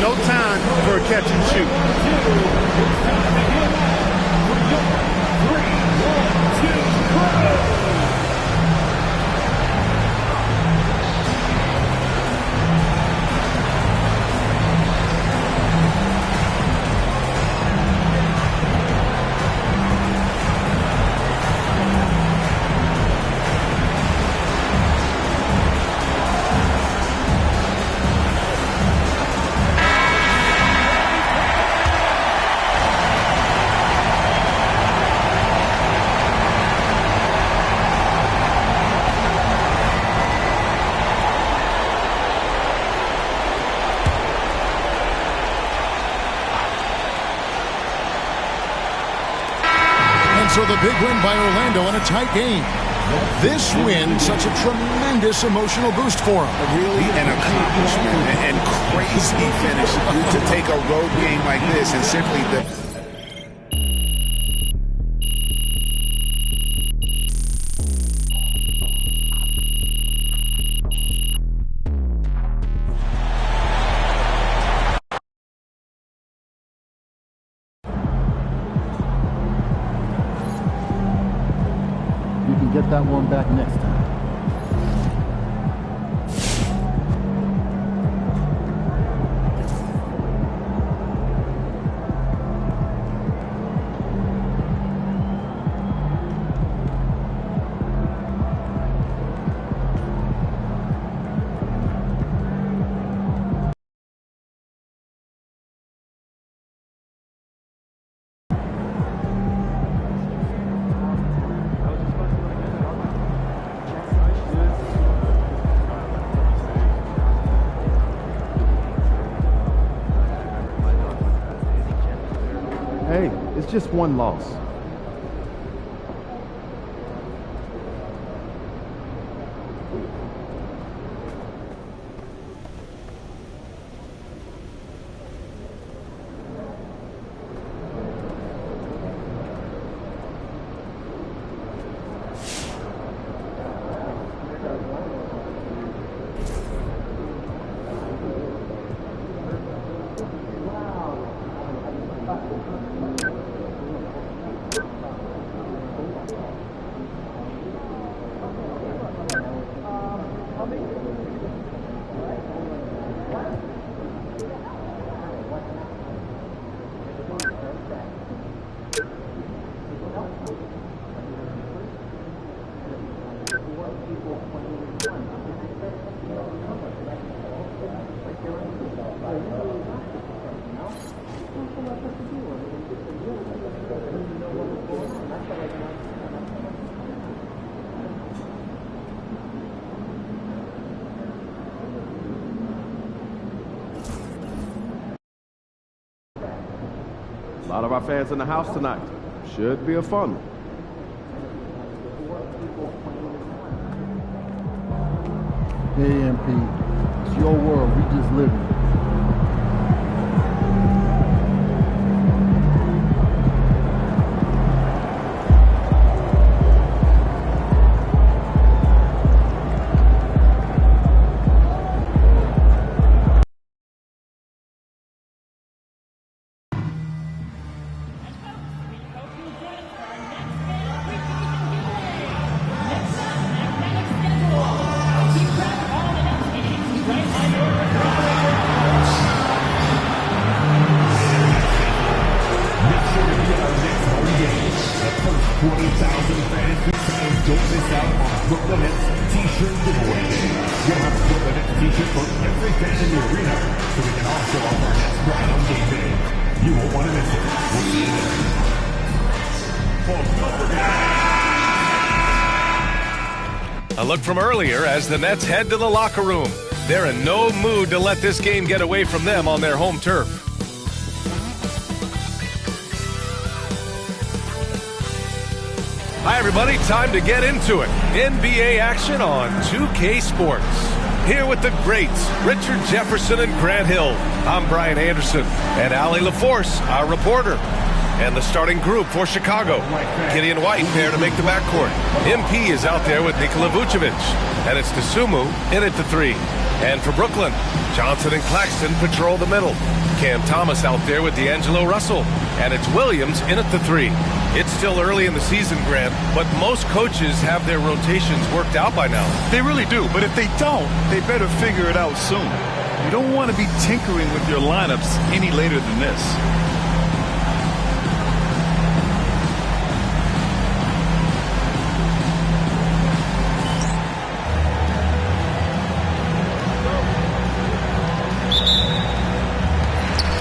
No time for a catch and shoot. 3, 2, go! So the big win by Orlando in a tight game. This win, such a tremendous emotional boost for them. Really an accomplishment and crazy finish to take a road game like this and simply get that one back next time. Hey, it's just one loss. A lot of our fans in the house tonight. Should be a fun one. AMP, it's your world. We just live in it. A look from earlier as the Nets head to the locker room. They're in no mood to let this game get away from them on their home turf. Hi, everybody. Time to get into it. NBA action on 2K Sports. Here with the greats, Richard Jefferson and Grant Hill. I'm Brian Anderson, and Allie LaForce, our reporter. And the starting group for Chicago. Gideon White there to make the backcourt. MP is out there with Nikola Vucevic. And it's Dosunmu in at the 3. And for Brooklyn, Johnson and Claxton patrol the middle. Cam Thomas out there with D'Angelo Russell. And it's Williams in at the 3. It's still early in the season, Grant, but most coaches have their rotations worked out by now. They really do, but if they don't, they better figure it out soon. You don't want to be tinkering with your lineups any later than this.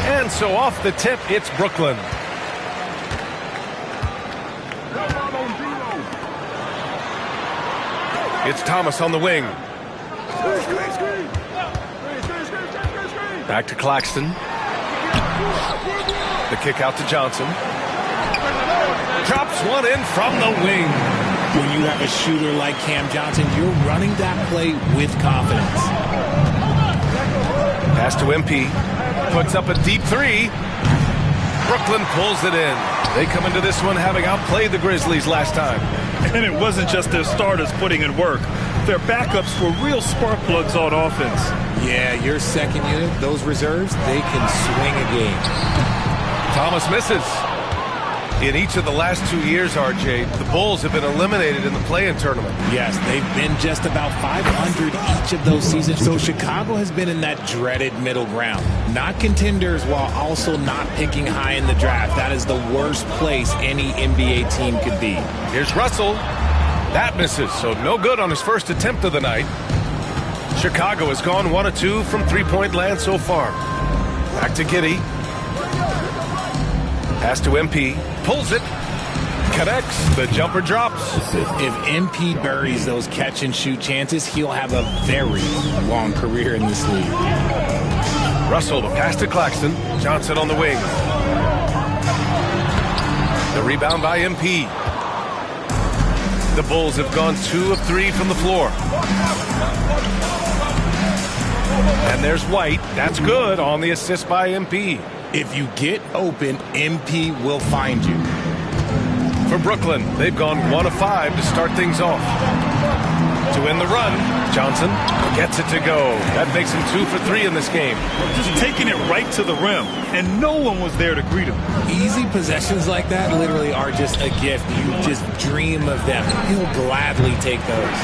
And so off the tip, it's Brooklyn. It's Thomas on the wing. Back to Claxton. The kick out to Johnson. Drops one in from the wing. When you have a shooter like Cam Johnson, you're running that play with confidence. Pass to MP. Puts up a deep 3. Brooklyn pulls it in. They come into this one having outplayed the Grizzlies last time. And it wasn't just their starters putting in work. Their backups were real spark plugs on offense. Yeah, your second unit, those reserves, they can swing a game. Thomas misses. In each of the last 2 years, RJ, the Bulls have been eliminated in the play-in tournament. Yes, they've been just about 500 each of those seasons. So Chicago has been in that dreaded middle ground. Not contenders while also not picking high in the draft. That is the worst place any NBA team could be. Here's Russell. That misses, so no good on his first attempt of the night. Chicago has gone 1 of 2 from three-point land so far. Back to Giddey. Pass to MP. Pulls it. Connects. The jumper drops. If MP buries those catch-and-shoot chances, he'll have a very long career in this league. Russell, the pass to Claxton. Johnson on the wing. The rebound by MP. The Bulls have gone 2 of 3 from the floor. And there's White. That's good on the assist by MP. If you get open, MP will find you. For Brooklyn, they've gone 1 of 5 to start things off. To win the run, Johnson gets it to go. That makes him 2 for 3 in this game. Just taking it right to the rim, and no one was there to greet him. Easy possessions like that literally are just a gift. You just dream of them. He'll gladly take those.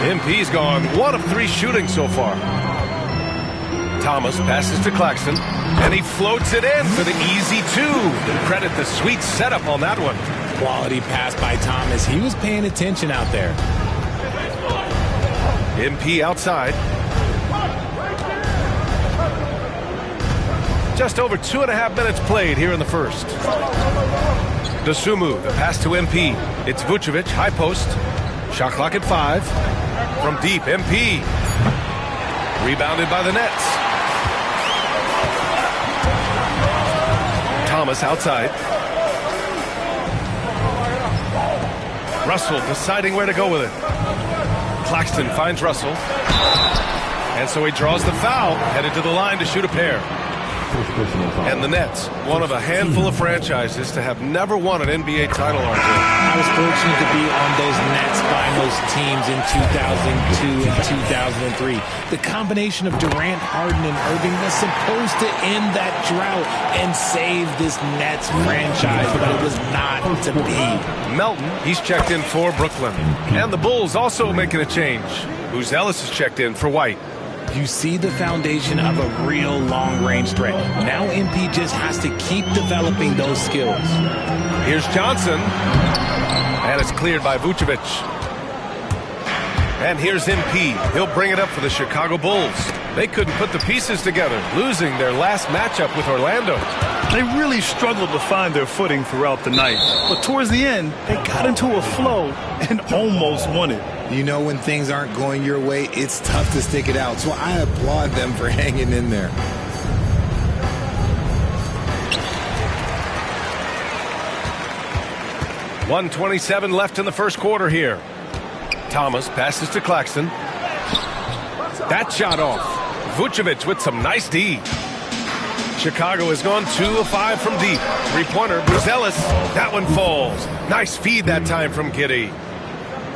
MP's gone 1 of 3 shooting so far. Thomas passes to Claxton, and he floats it in for the easy 2. Credit the sweet setup on that one. Quality pass by Thomas. He was paying attention out there. MP outside. Just over 2.5 minutes played here in the first. Dosunmu, the pass to MP. It's Vucevic, high post. Shot clock at 5. From deep, MP. Rebounded by the Nets. Thomas outside. Russell deciding where to go with it. Claxton finds Russell. And so he draws the foul, headed to the line to shoot a pair. And the Nets, one of a handful of franchises to have never won an NBA title, RJ. I was fortunate to be on those Nets finals teams in 2002 and 2003. The combination of Durant, Harden, and Irving was supposed to end that drought and save this Nets franchise, but it was not to be. Melton, he's checked in for Brooklyn. And the Bulls also making a change. Booz Ellis is checked in for White. You see the foundation of a real long-range threat. Now MP just has to keep developing those skills. Here's Johnson. And it's cleared by Vucevic. And here's MP. He'll bring it up for the Chicago Bulls. They couldn't put the pieces together, losing their last matchup with Orlando. They really struggled to find their footing throughout the night. But towards the end, they got into a flow and almost won it. You know, when things aren't going your way, it's tough to stick it out. So I applaud them for hanging in there. .127 left in the first quarter here. Thomas passes to Claxton. That shot off. Vucevic with some nice D. Chicago has gone 2 of 5 from deep. Three-pointer, Bruce Ellis. That one falls. Nice feed that time from Giddey.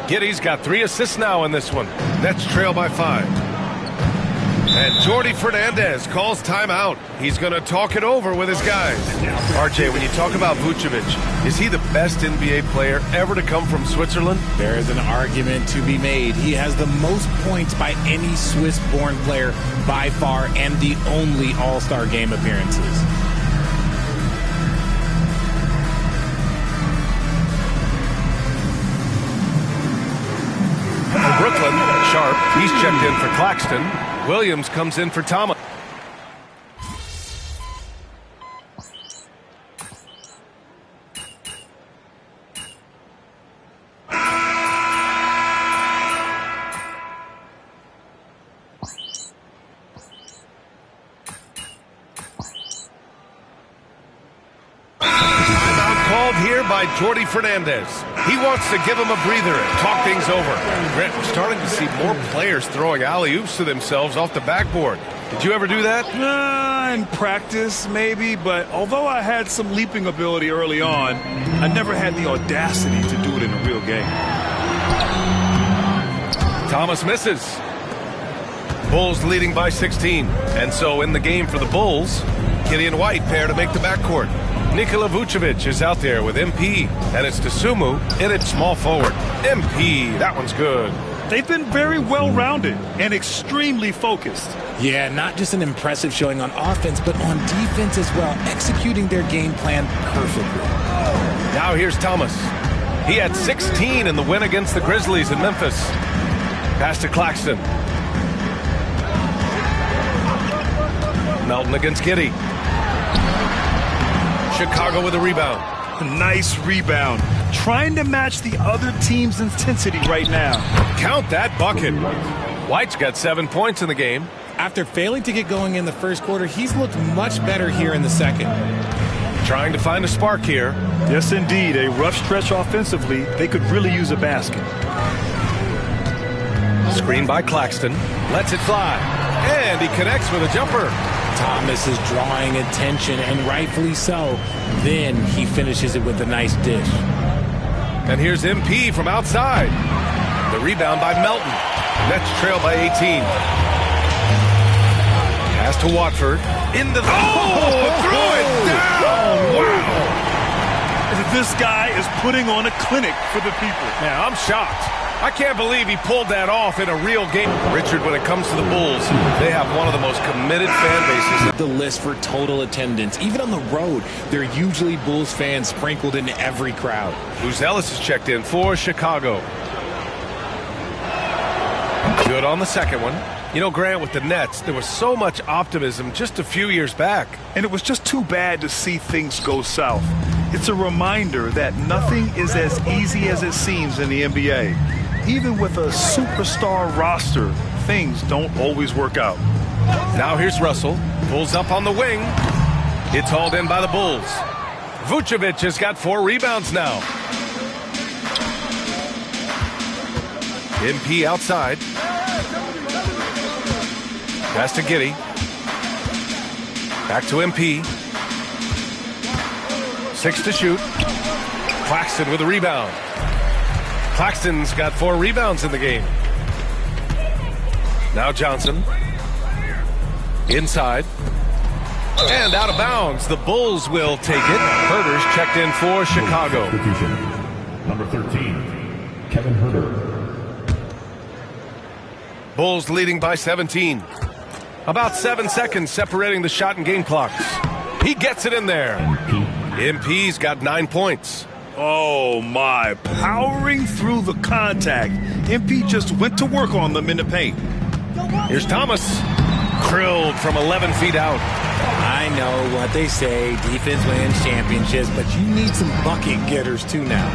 Giddey's got 3 assists now in this one. Nets trail by 5. And Jordi Fernandez calls timeout. He's going to talk it over with his guys. RJ, when you talk about Vucevic, is he the best NBA player ever to come from Switzerland? There is an argument to be made. He has the most points by any Swiss-born player by far and the only All-Star game appearances. From Brooklyn, Sharp, he's checked in for Claxton. Williams comes in for Thomas. Timeout called here by Jordi Fernandez. He wants to give him a breather and talk things over. Grant, we're starting to see more players throwing alley-oops to themselves off the backboard. Did you ever do that? In practice, maybe, but although I had some leaping ability early on, I never had the audacity to do it in a real game. Thomas misses. Bulls leading by 16. And so in the game for the Bulls, Gideon White pair to make the backcourt. Nikola Vucevic is out there with MP, and it's Dosunmu in at small forward. MP, that one's good. They've been very well-rounded and extremely focused. Yeah, not just an impressive showing on offense, but on defense as well, executing their game plan perfectly. Now here's Thomas. He had 16 in the win against the Grizzlies in Memphis. Pass to Claxton. Melton against Giddey. Chicago with a rebound. Nice rebound. Trying to match the other team's intensity right now. Count that bucket. White's got 7 points in the game. After failing to get going in the first quarter, he's looked much better here in the second. Trying to find a spark here. Yes, indeed. A rough stretch offensively. They could really use a basket. Screen by Claxton. Lets it fly. And he connects with a jumper. Thomas is drawing attention, and rightfully so. Then he finishes it with a nice dish. And here's MP from outside. The rebound by Melton. Nets trail by 18. Pass to Watford. Into the... threw it down! Wow! This guy is putting on a clinic for the people. Yeah, I'm shocked. I can't believe he pulled that off in a real game. Richard, when it comes to the Bulls, they have one of the most committed fan bases. The list for total attendance. Even on the road, there are usually Bulls fans sprinkled in every crowd. Bruce Ellis is checked in for Chicago. Good on the second one. You know, Grant, with the Nets, there was so much optimism just a few years back. And it was just too bad to see things go south. It's a reminder that nothing is as easy as it seems in the NBA. Even with a superstar roster, things don't always work out. Now here's Russell. Pulls up on the wing. It's hauled in by the Bulls. Vucevic has got 4 rebounds now. MP outside. Pass to Giddey. Back to MP. 6 to shoot. Claxton with a rebound. Claxton's got 4 rebounds in the game. Now Johnson. Inside. And out of bounds. The Bulls will take it. Herter's checked in for Chicago. Number 13, Kevin Huerter. Bulls leading by 17. About 7 seconds separating the shot and game clocks. He gets it in there. MP's got 9 points. Oh, my. Powering through the contact. MP just went to work on them in the paint. Here's Thomas. Drilled from 11 feet out. I know what they say, defense wins championships, but you need some bucket getters too now.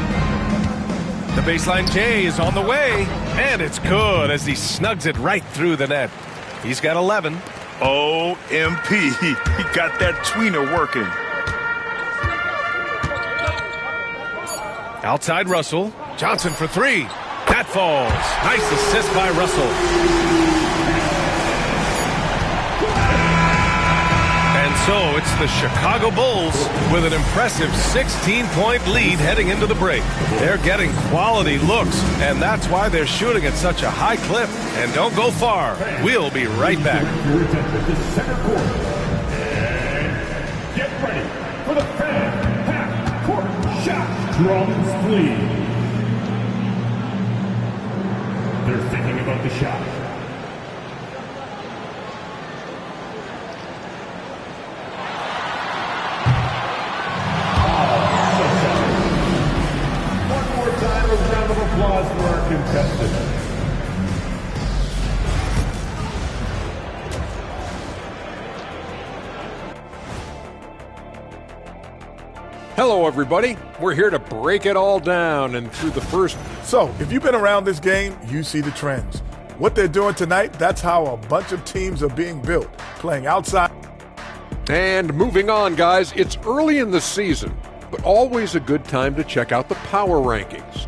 The baseline J is on the way, and it's good as he snugs it right through the net. He's got 11. Oh, MP. He got that tweener working. Outside Russell. Johnson for 3. That falls. Nice assist by Russell. And So it's the Chicago Bulls with an impressive 16-point lead heading into the break. They're getting quality looks, and that's why they're shooting at such a high clip. And don't go far. We'll be right back. And get ready for the fan half-court shot. Drums, please. They're thinking about the shot. One more time, a round of applause for our contestants. Hello, everybody. We're here to break it all down and through the first. So, if you've been around this game, you see the trends. What they're doing tonight, that's how a bunch of teams are being built, playing outside. And moving on, guys, it's early in the season, but always a good time to check out the power rankings.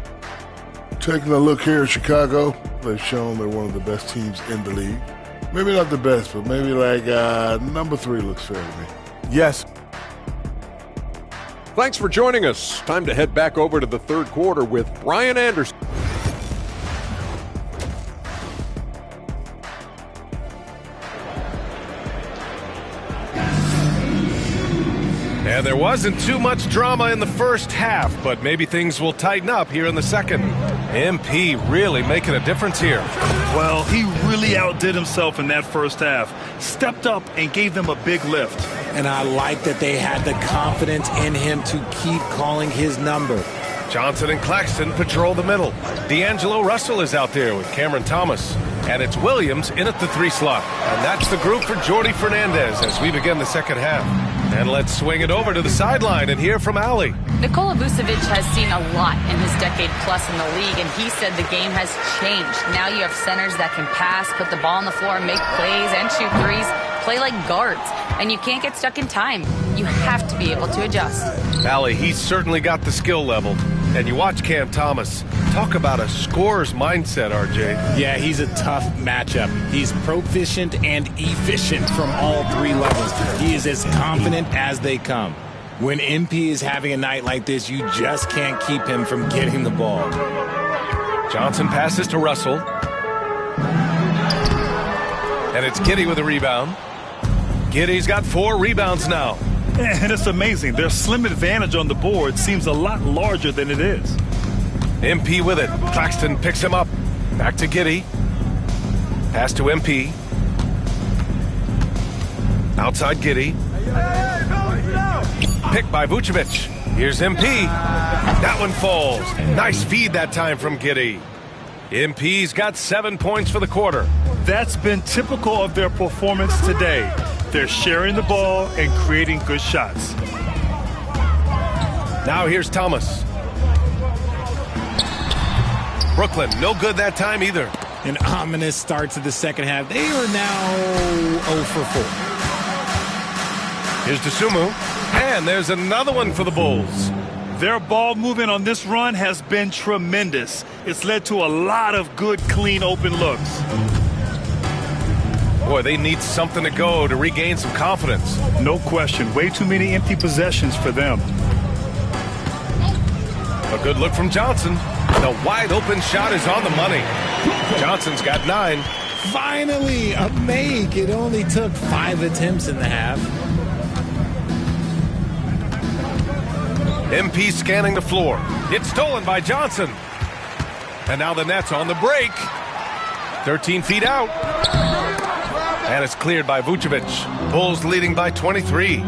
Taking a look here at Chicago, they've shown they're one of the best teams in the league. Maybe not the best, but maybe like number 3 looks fair to me. Yes. Thanks for joining us. Time to head back over to the third quarter with Brian Anderson. And there wasn't too much drama in the first half, but maybe things will tighten up here in the second. MP really making a difference here. Well, he really outdid himself in that first half. Stepped up and gave them a big lift. And I like that they had the confidence in him to keep calling his number. Johnson and Claxton patrol the middle. D'Angelo Russell is out there with Cameron Thomas. And it's Williams in at the 3 slot. And that's the group for Jordi Fernandez as we begin the second half. And let's swing it over to the sideline and hear from Ali. Nikola Vucevic has seen a lot in his decade plus in the league, and he said the game has changed. Now you have centers that can pass, put the ball on the floor, make plays, and shoot threes, play like guards. And you can't get stuck in time. You have to be able to adjust. Ali, he's certainly got the skill level. And you watch Cam Thomas. Talk about a scorer's mindset, RJ. Yeah, he's a tough matchup. He's proficient and efficient from all 3 levels. He is as confident as they come. When MP is having a night like this, you just can't keep him from getting the ball. Johnson passes to Russell. And it's Giddey with a rebound. Giddey's got 4 rebounds now. And it's amazing. Their slim advantage on the board seems a lot larger than it is. MP with it. Claxton picks him up. Back to Giddey. Pass to MP. Outside Giddey. Picked by Vucevic. Here's MP. That one falls. Nice feed that time from Giddey. MP's got 7 points for the quarter. That's been typical of their performance today. They're sharing the ball and creating good shots. Now here's Thomas. Brooklyn, no good that time either. An ominous start to the second half. They are now 0 for 4. Here's Dosunmu. And there's another one for the Bulls. Their ball movement on this run has been tremendous. It's led to a lot of good, clean, open looks. Boy, they need something to go to regain some confidence. No question. Way too many empty possessions for them. A good look from Johnson. The wide open shot is on the money. Johnson's got 9. Finally, a make. It only took 5 attempts in the half. MP scanning the floor. It's stolen by Johnson. And now the Nets on the break. 13 feet out. And it's cleared by Vucevic. Bulls leading by 23.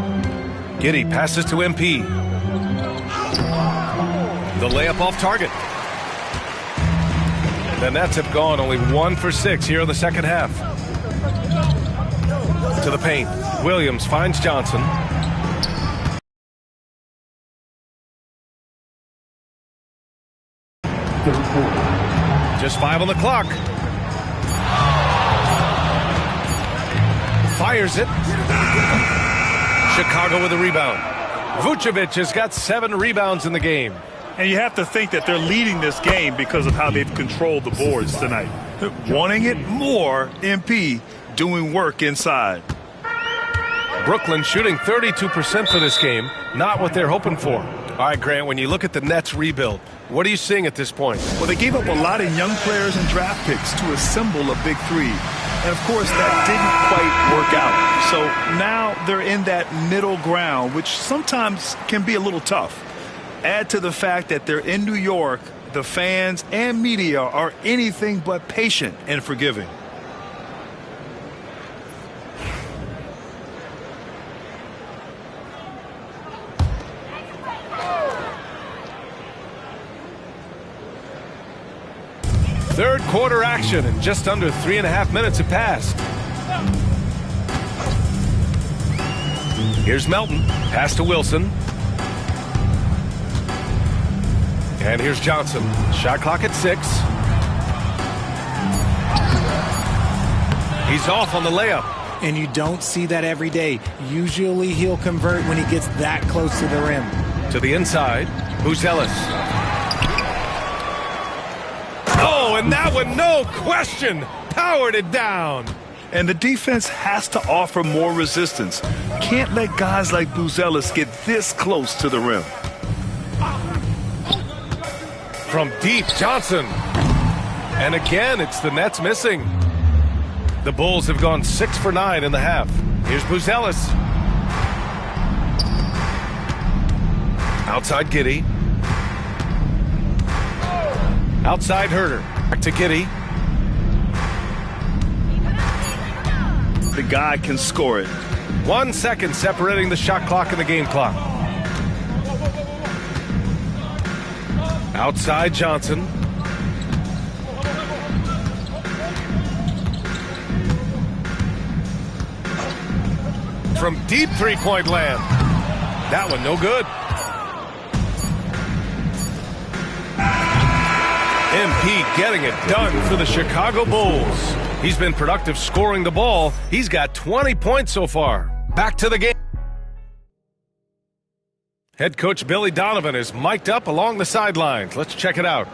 Giddey passes to MP. The layup off target. The Nets have gone only 1 for 6 here in the second half. To the paint. Williams finds Johnson. Just 5 on the clock. Fires it. Chicago with a rebound. Vucevic has got 7 rebounds in the game. And you have to think that they're leading this game because of how they've controlled the boards tonight. Wanting it more, MP doing work inside. Brooklyn shooting 32% for this game. Not what they're hoping for. All right, Grant, when you look at the Nets rebuild, what are you seeing at this point? Well, they gave up a lot of young players and draft picks to assemble a big three. And, of course, that didn't quite work out. So now they're in that middle ground, which sometimes can be a little tough. Add to the fact that they're in New York, the fans and media are anything but patient and forgiving. Third quarter action, and just under 3.5 minutes have passed. Here's Melton. Pass to Wilson. And here's Johnson. Shot clock at 6. He's off on the layup. And you don't see that every day. Usually he'll convert when he gets that close to the rim. To the inside. Buzelis. Oh, and that one, no question, powered it down. And the defense has to offer more resistance. Can't let guys like Buzelis get this close to the rim. From deep, Johnson. And again, it's the Nets missing. The Bulls have gone 6 for 9 in the half. Here's Buzelis. Outside Giddey. Outside Herter. Back to Giddey. The guy can score it. 1 second separating the shot clock and the game clock. Outside Johnson. From deep three-point land. That one no good. MP getting it done for the Chicago Bulls. He's been productive scoring the ball. He's got 20 points so far. Back to the game. Head coach Billy Donovan is mic'd up along the sidelines. Let's check it out.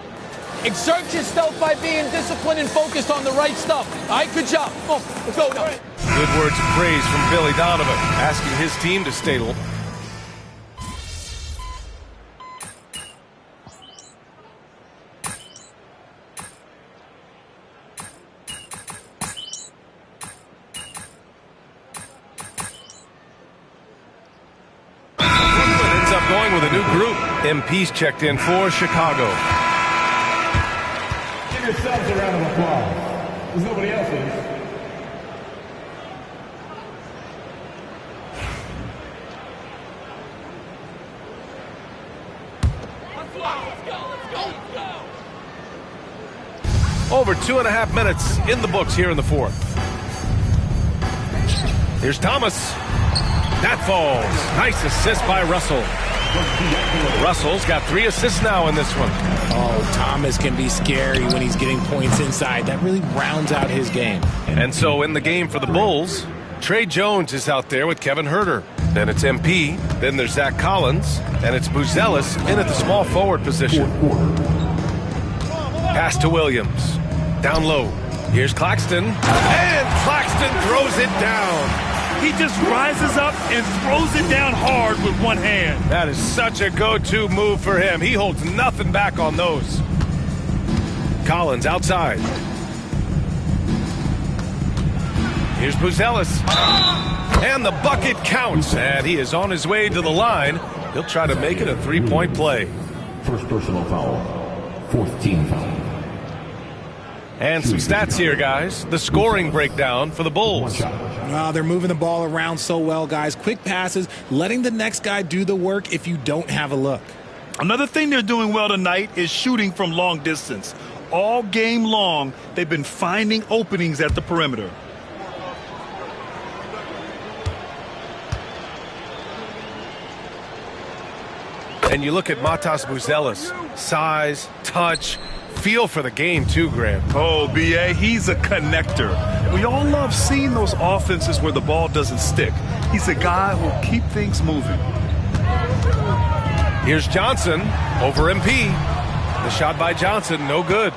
Exert yourself by being disciplined and focused on the right stuff. All right, good job. Oh, let's go. Good words of praise from Billy Donovan, asking his team to stay low. Going with a new group. MP's checked in for Chicago. Give yourselves a round of applause. There's nobody else in. Over 2.5 minutes in the books here in the fourth. Here's Thomas. That falls. Nice assist by Russell. Russell's got 3 assists now in this one. Oh, Thomas can be scary when he's getting points inside. That really rounds out his game. And so in the game for the Bulls, Trey Jones is out there with Kevin Herter. Then it's MP. Then there's Zach Collins. And it's Buzelis in at the small forward position. Pass to Williams. Down low. Here's Claxton. And Claxton throws it down. He just rises up and throws it down hard with one hand. That is such a go-to move for him. He holds nothing back on those. Collins outside. Here's Buzelis. And the bucket counts. And he is on his way to the line. He'll try to make it a 3-point play. First personal foul. Fourth team foul. And some stats here, guys. The scoring breakdown for the Bulls. They're moving the ball around so well, guys. Quick passes, letting the next guy do the work if you don't have a look. Another thing they're doing well tonight is shooting from long distance. All game long, they've been finding openings at the perimeter. And you look at Matas Buzelis. Size, touch, feel for the game too, Graham. Oh, B.A., he's a connector. We all love seeing those offenses where the ball doesn't stick. He's a guy who'll keep things moving. Here's Johnson over MP. The shot by Johnson, no good.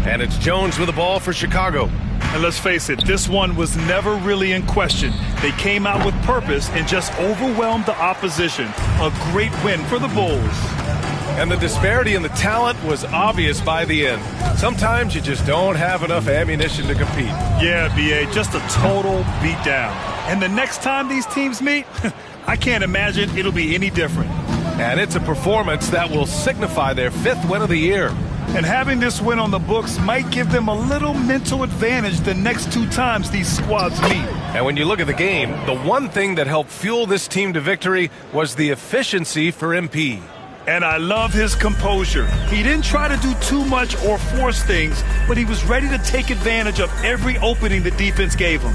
And it's Jones with the ball for Chicago. And let's face it, this one was never really in question. They came out with purpose and just overwhelmed the opposition. A great win for the Bulls. And the disparity in the talent was obvious by the end. Sometimes you just don't have enough ammunition to compete. Yeah, B.A., just a total beatdown. And the next time these teams meet, I can't imagine it'll be any different. And it's a performance that will signify their 5th win of the year. And having this win on the books might give them a little mental advantage the next 2 times these squads meet. And when you look at the game, the one thing that helped fuel this team to victory was the efficiency for MP. And I love his composure. He didn't try to do too much or force things, but he was ready to take advantage of every opening the defense gave him.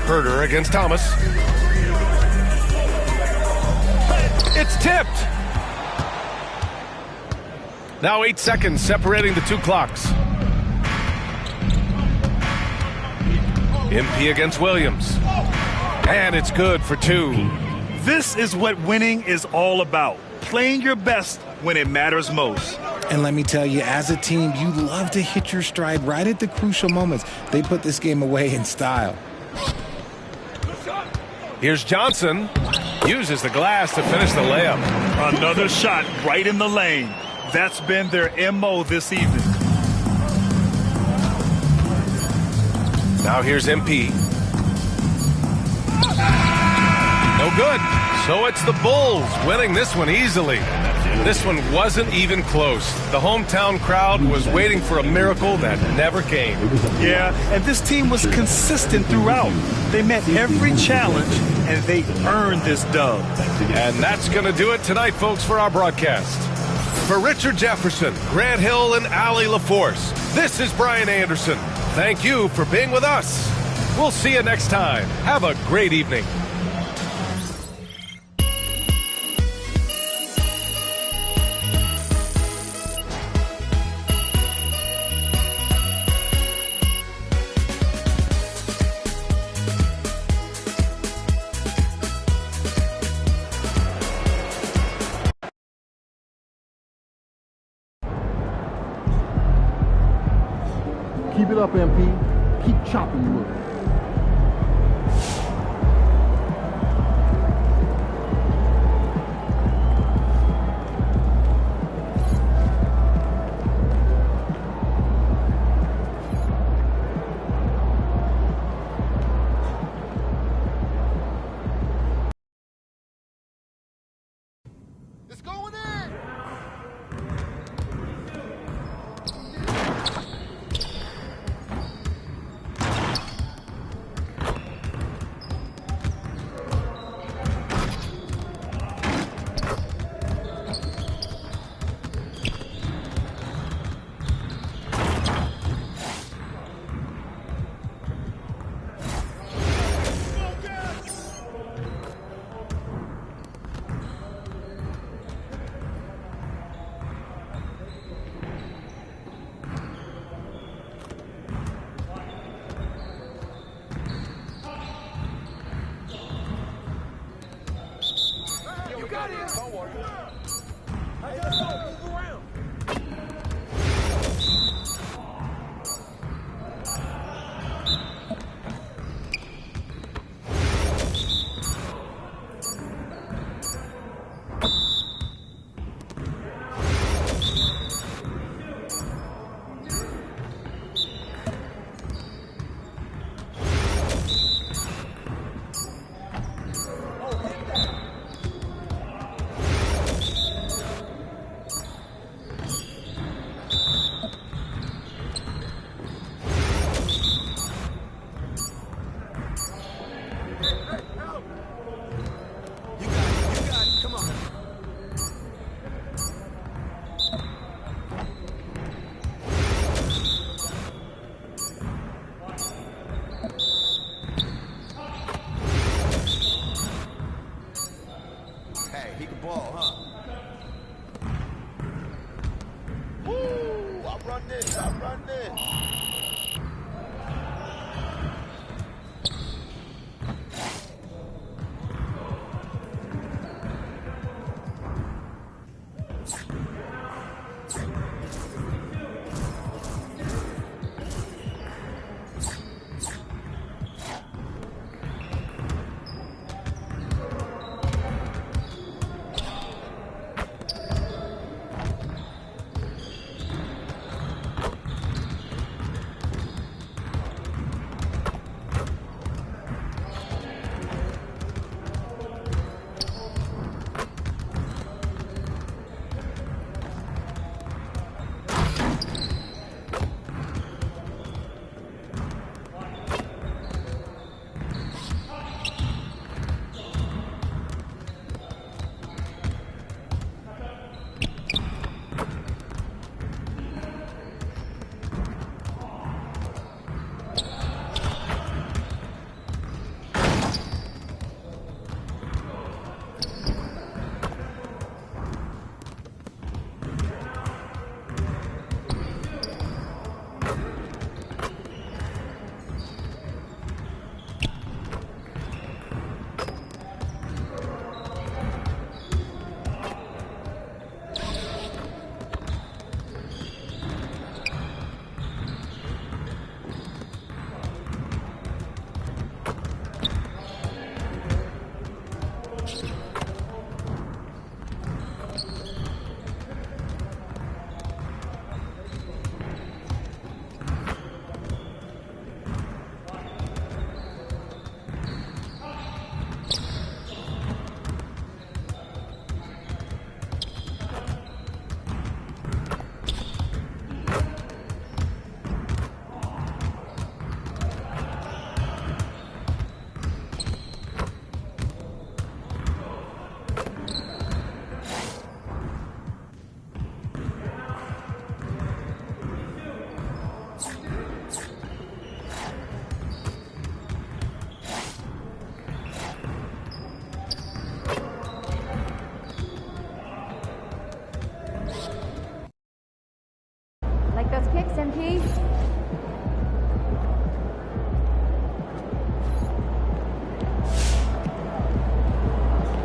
Herter against Thomas. It's tipped. Now 8 seconds separating the 2 clocks. MP against Williams. And it's good for 2. This is what winning is all about. Playing your best when it matters most. And let me tell you, as a team, you love to hit your stride right at the crucial moments. They put this game away in style. Here's Johnson. Uses the glass to finish the layup. Another shot right in the lane. That's been their MO this evening. Now here's MP. No good. So it's the Bulls winning this one easily. This one wasn't even close. The hometown crowd was waiting for a miracle that never came. Yeah, and this team was consistent throughout. They met every challenge, and they earned this dub. And that's going to do it tonight, folks, for our broadcast. For Richard Jefferson, Grant Hill, and Allie LaForce, this is Brian Anderson. Thank you for being with us. We'll see you next time. Have a great evening. Keep it up, MP. Keep chopping with it. It's going in!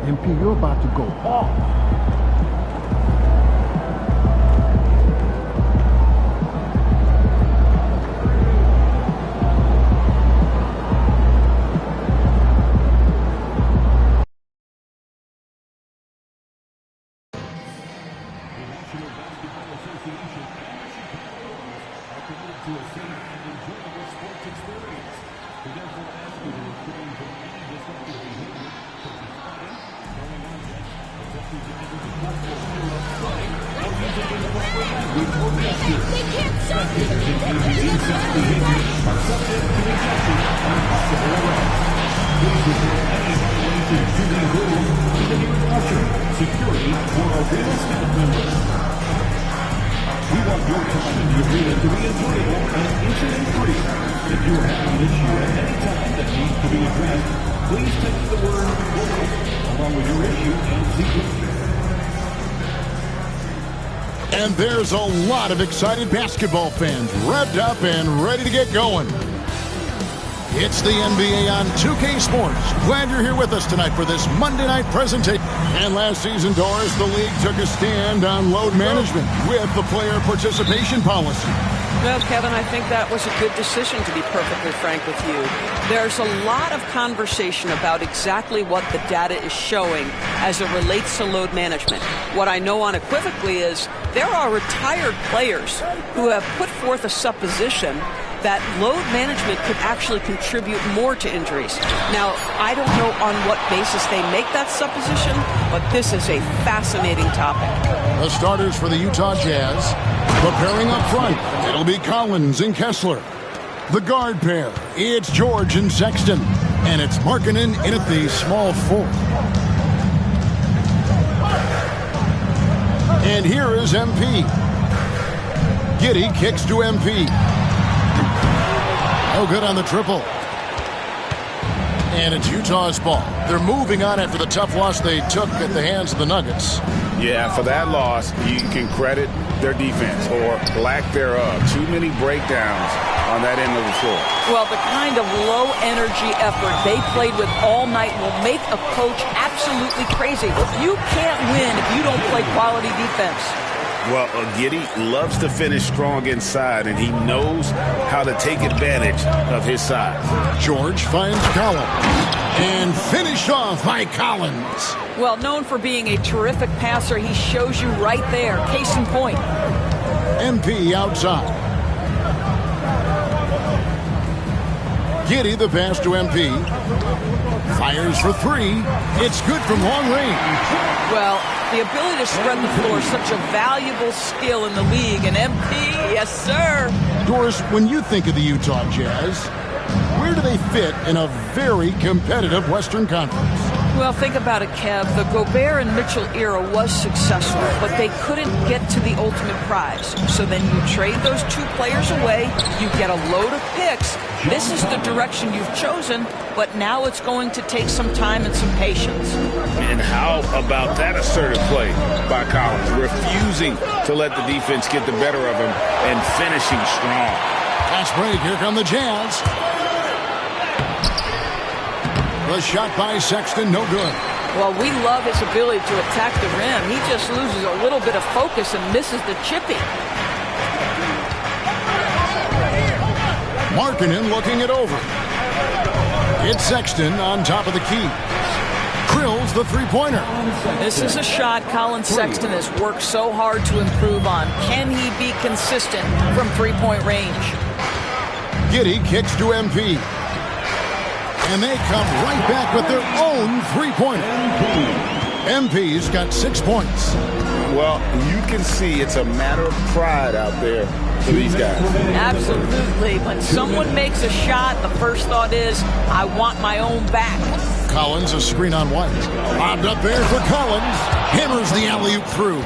MP, you're about to go off. Security for arena staff members. We want your time in the arena to be enjoyable and incident-free. If you have an issue at any time that needs to be addressed, please text the word "voice" along with your issue and secret. And there's a lot of excited basketball fans revved up and ready to get going. It's the NBA on 2K Sports. Glad you're here with us tonight for this Monday night presentation. And last season, Doris, the league took a stand on load management with the player participation policy. Well, Kevin, I think that was a good decision, to be perfectly frank with you. There's a lot of conversation about exactly what the data is showing as it relates to load management. What I know unequivocally is there are retired players who have put forth a supposition that load management could actually contribute more to injuries. Now, I don't know on what basis they make that supposition, but this is a fascinating topic. The starters for the Utah Jazz, preparing up front, it'll be Collins and Kessler. The guard pair, it's George and Sexton, and it's Markkanen in at the small four. And here is MP. Giddey kicks to MP. No good on the triple. And it's Utah's ball. They're moving on after the tough loss they took at the hands of the Nuggets. Yeah, for that loss, you can credit their defense or lack thereof. Too many breakdowns on that end of the floor. Well, the kind of low-energy effort they played with all night will make a coach absolutely crazy. You can't win if you don't play quality defense. Well, Giddey loves to finish strong inside, and he knows how to take advantage of his size. George finds Collins, and finished off by Collins. Well, known for being a terrific passer, he shows you right there. Case in point. MP outside. Giddey the pass to MP. Fires for three. It's good from long range. Well, the ability to spread the floor is such a valuable skill in the league. And MP, yes, sir. Doris, when you think of the Utah Jazz, where do they fit in a very competitive Western Conference? Well, think about it, Kev. The Gobert and Mitchell era was successful, but they couldn't get to the ultimate prize. So then you trade those two players away, you get a load of picks. This is the direction you've chosen, but now it's going to take some time and some patience. And how about that assertive play by Collins, refusing to let the defense get the better of him and finishing strong. Fast break, here come the Jazz. The shot by Sexton, no good. Well, we love his ability to attack the rim. He just loses a little bit of focus and misses the chippy. Markkanen looking it over. It's Sexton on top of the key. Drills the three-pointer. This is a shot Colin Sexton has worked so hard to improve on. Can he be consistent from three-point range? Giddey kicks to MP. And they come right back with their own three-pointer. MP's got 6 points. Well, you can see it's a matter of pride out there for these guys. Absolutely. When someone makes a shot, the first thought is, I want my own back. Collins, a screen on White. Lobbed up there for Collins. Hammers the alley-oop through.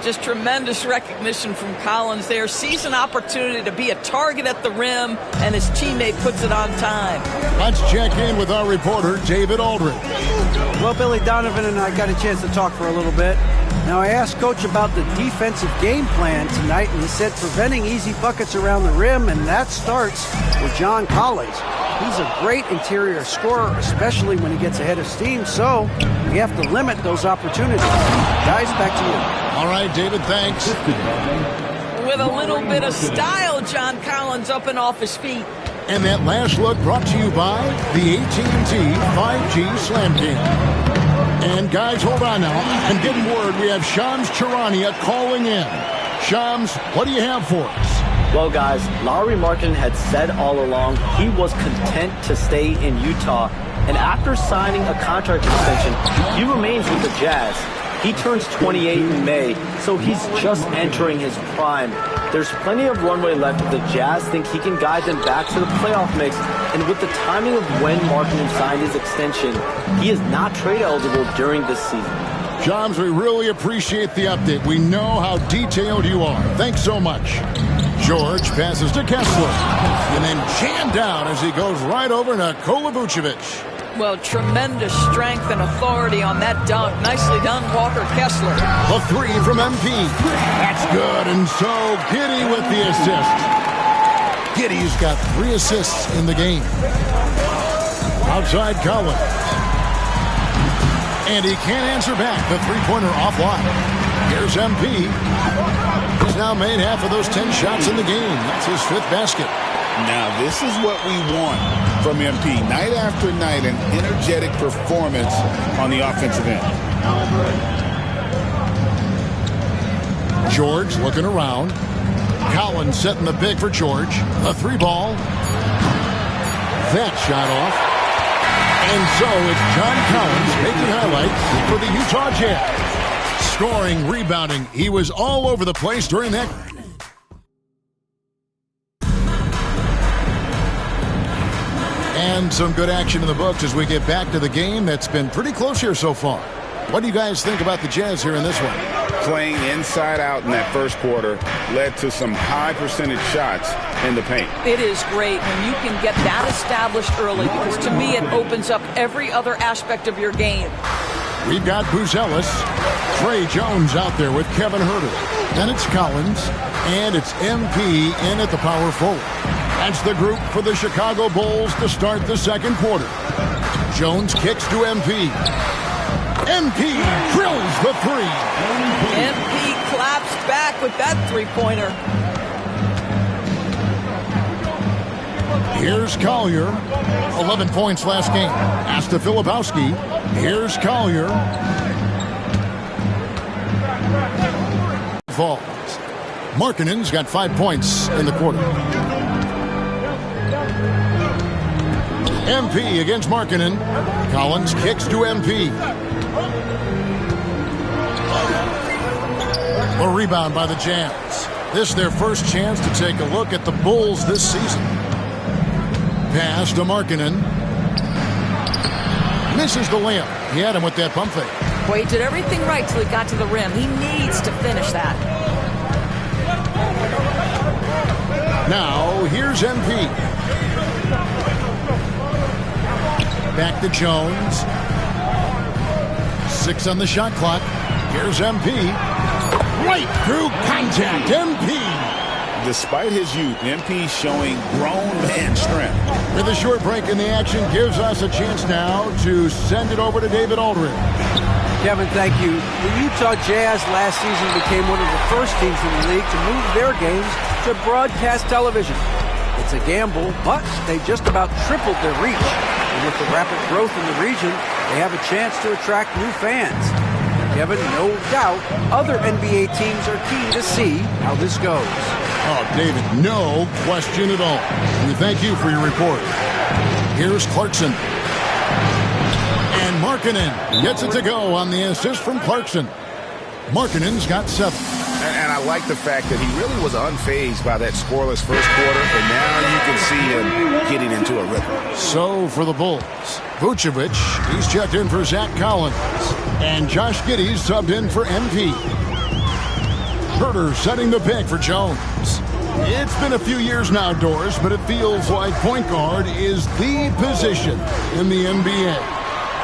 Just tremendous recognition from Collins there. Sees an opportunity to be a target at the rim, and his teammate puts it on time. Let's check in with our reporter, David Aldridge. Well, Billy Donovan and I got a chance to talk for a little bit. Now, I asked Coach about the defensive game plan tonight, and he said preventing easy buckets around the rim, and that starts with John Collins. He's a great interior scorer, especially when he gets ahead of steam, so we have to limit those opportunities. Guys, back to you. All right, David, thanks. With a little bit of style, John Collins up and off his feet. And that last look brought to you by the AT&T 5G Slam Game. And guys, hold on now. I'm getting word we have Shams Charania calling in. Shams, what do you have for us? Well, guys, Lauri Markkanen had said all along he was content to stay in Utah. And after signing a contract extension, he remains with the Jazz. He turns 28 in May, so he's just entering his prime. There's plenty of runway left if the Jazz think he can guide them back to the playoff mix. And with the timing of when Markkanen signed his extension, he is not trade eligible during this season. Shams, we really appreciate the update. We know how detailed you are. Thanks so much. George passes to Kessler, and then jammed down as he goes right over Nikola Vucevic. Well, tremendous strength and authority on that dunk. Nicely done, Walker Kessler. A three from MP. That's good, and so Giddey with the assist. Giddey's got 3 assists in the game. Outside Collins. And he can't answer back. The three-pointer offline. Here's MP. He's now made half of those 10 shots in the game. That's his 5th basket. Now, this is what we want from MP. Night after night, an energetic performance on the offensive end. George looking around. Collins setting the pick for George. A 3-ball. That shot off. And so it's John Collins making highlights for the Utah Jazz. Scoring, rebounding. He was all over the place during that. And some good action in the books as we get back to the game that's been pretty close here so far. What do you guys think about the Jazz here in this one? Playing inside out in that first quarter led to some high percentage shots in the paint. It is great when you can get that established early because to me it opens up every other aspect of your game. We've got Buzelis, Trey Jones out there with Kevin Huerter. Then it's Collins, and it's MP in at the power forward. That's the group for the Chicago Bulls to start the second quarter. Jones kicks to MP. MP drills the 3. MP claps back with that three-pointer. Here's Collier. 11 points last game. Pass to Filipowski. Here's Collier. Falls. Markkanen's got 5 points in the quarter. MP against Markkanen. Collins kicks to MP. A rebound by the Jazz. This is their first chance to take a look at the Bulls this season. Pass to Markkanen. Misses the layup. He had him with that pump fake. Well, he did everything right till he got to the rim. He needs to finish that. Now, here's MP. Back to Jones. 6 on the shot clock. Here's MP. Right through contact. MP. Despite his youth, MP showing grown man strength. With a short break in the action gives us a chance now to send it over to David Aldridge. Kevin, thank you. The Utah Jazz last season became one of the first teams in the league to move their games to broadcast television. It's a gamble, but they just about tripled their reach. And with the rapid growth in the region, they have a chance to attract new fans. Kevin, no doubt, other NBA teams are keen to see how this goes. Oh, David, no question at all. We thank you for your report. Here's Clarkson. And Markkanen gets it to go on the assist from Clarkson. Markkanen's got 7. And I like the fact that he really was unfazed by that scoreless first quarter, and now you can see him getting into a rhythm. So for the Bulls, Vucevic, he's checked in for Zach Collins, and Josh Giddey's subbed in for MP. Huerter setting the pick for Jones. It's been a few years now, Doris, but it feels like point guard is the position in the NBA.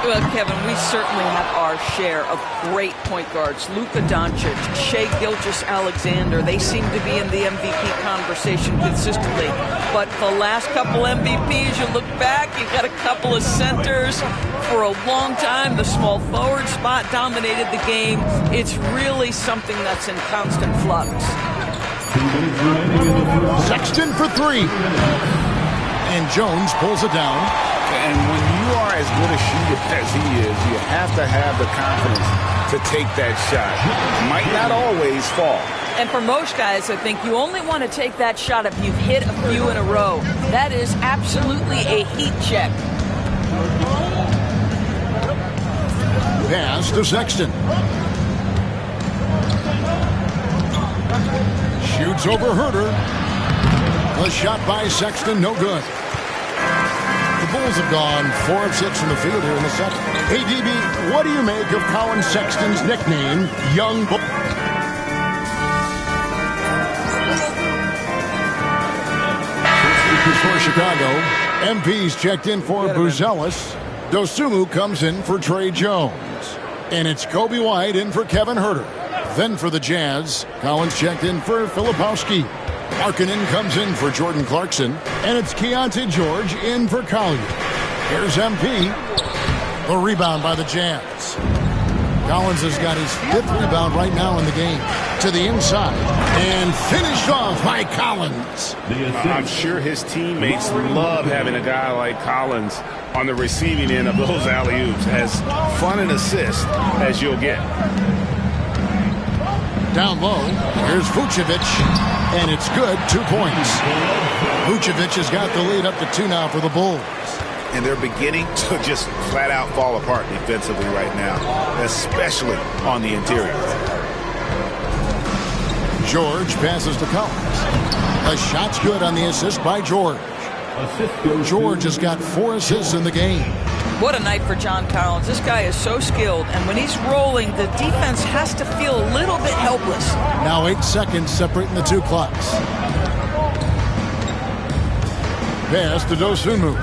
Well, Kevin, we certainly have our share of great point guards. Luka Doncic, Shai Gilgeous-Alexander, they seem to be in the MVP conversation consistently. But the last couple MVPs, you look back, you got a couple of centers. For a long time, the small forward spot dominated the game. It's really something that's in constant flux. Sexton for three. And Jones pulls it down. And when you are as good a shooter as he is, you have to have the confidence to take that shot. Might not always fall. And for most guys, I think you only want to take that shot if you've hit a few in a row. That is absolutely a heat check. Pass to Sexton. Shoots over Herter. The shot by Sexton, no good. The Bulls have gone 4 of 6 from the field here in the second. Hey, DB, what do you make of Colin Sexton's nickname, Young Bull? For Chicago, MP's checked in for Buzelis. Dosunmu comes in for Trey Jones. And it's Kobe White in for Kevin Herter. Then for the Jazz, Collins checked in for Filipowski. Markkanen comes in for Jordan Clarkson. And it's Keontae George in for Collier. Here's MP. The rebound by the Jazz. Collins has got his 5th rebound right now in the game. To the inside. And finished off by Collins. I'm sure his teammates love having a guy like Collins on the receiving end of those alley-oops. As fun an assist as you'll get. Down low, here's Vucevic, and it's good, 2 points. Vucevic has got the lead up to 2 now for the Bulls. And they're beginning to just flat out fall apart defensively right now, especially on the interior. George passes to Collins. A shot's good on the assist by George. George has got 4 assists in the game. What a night for John Collins. This guy is so skilled, and when he's rolling, the defense has to feel a little bit helpless. Now 8 seconds separating the 2 clocks. Pass to Dosunmu.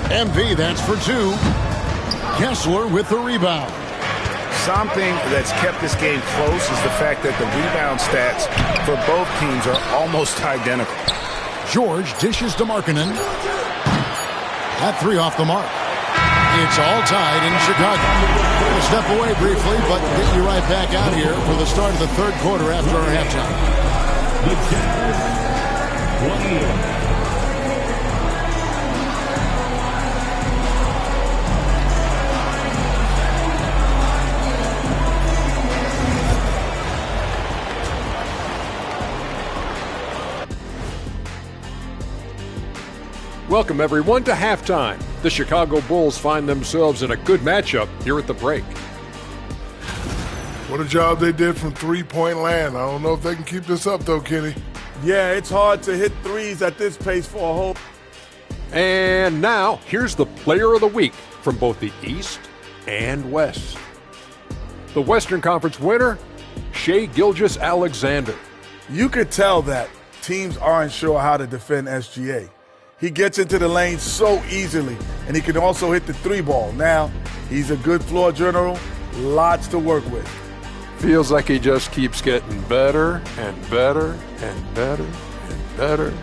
MV, that's for 2. Kessler with the rebound. Something that's kept this game close is the fact that the rebound stats for both teams are almost identical. George dishes to Markkanen. That 3 off the mark. It's all tied in Chicago. We'll step away briefly, but get you right back out here for the start of the 3rd quarter after our halftime. The Jazz 28. Welcome, everyone, to halftime. The Chicago Bulls find themselves in a good matchup here at the break. What a job they did from three-point land. I don't know if they can keep this up, though, Kenny. Yeah, it's hard to hit threes at this pace for a whole. And now, here's the player of the week from both the East and West. The Western Conference winner, Shai Gilgeous-Alexander. You could tell that teams aren't sure how to defend SGA. He gets into the lane so easily, and he can also hit the 3-ball. Now, he's a good floor general, lots to work with. Feels like he just keeps getting better and better and better and better.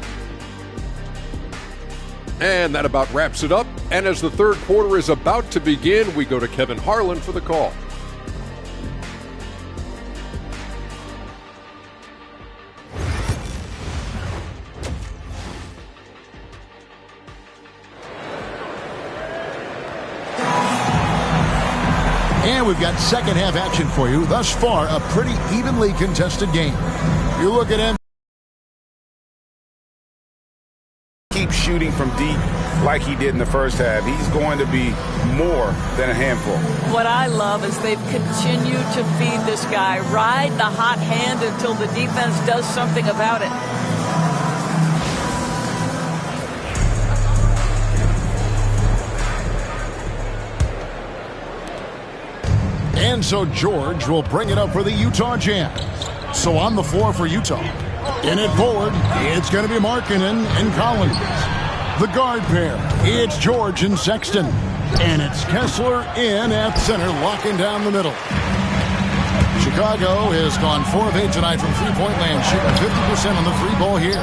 And that about wraps it up. And as the 3rd quarter is about to begin, we go to Kevin Harlan for the call. And we've got second half action for you. Thus far, a pretty evenly contested game. You look at him. Keep shooting from deep like he did in the first half. He's going to be more than a handful. What I love is they've continued to feed this guy. Ride the hot hand until the defense does something about it. And so George will bring it up for the Utah Jazz. So on the floor for Utah. In it forward, it's going to be Markkanen and Collins. The guard pair, it's George and Sexton. And it's Kessler in at center, locking down the middle. Chicago has gone 4 of 8 tonight from three-point land, shooting 50% on the free ball here.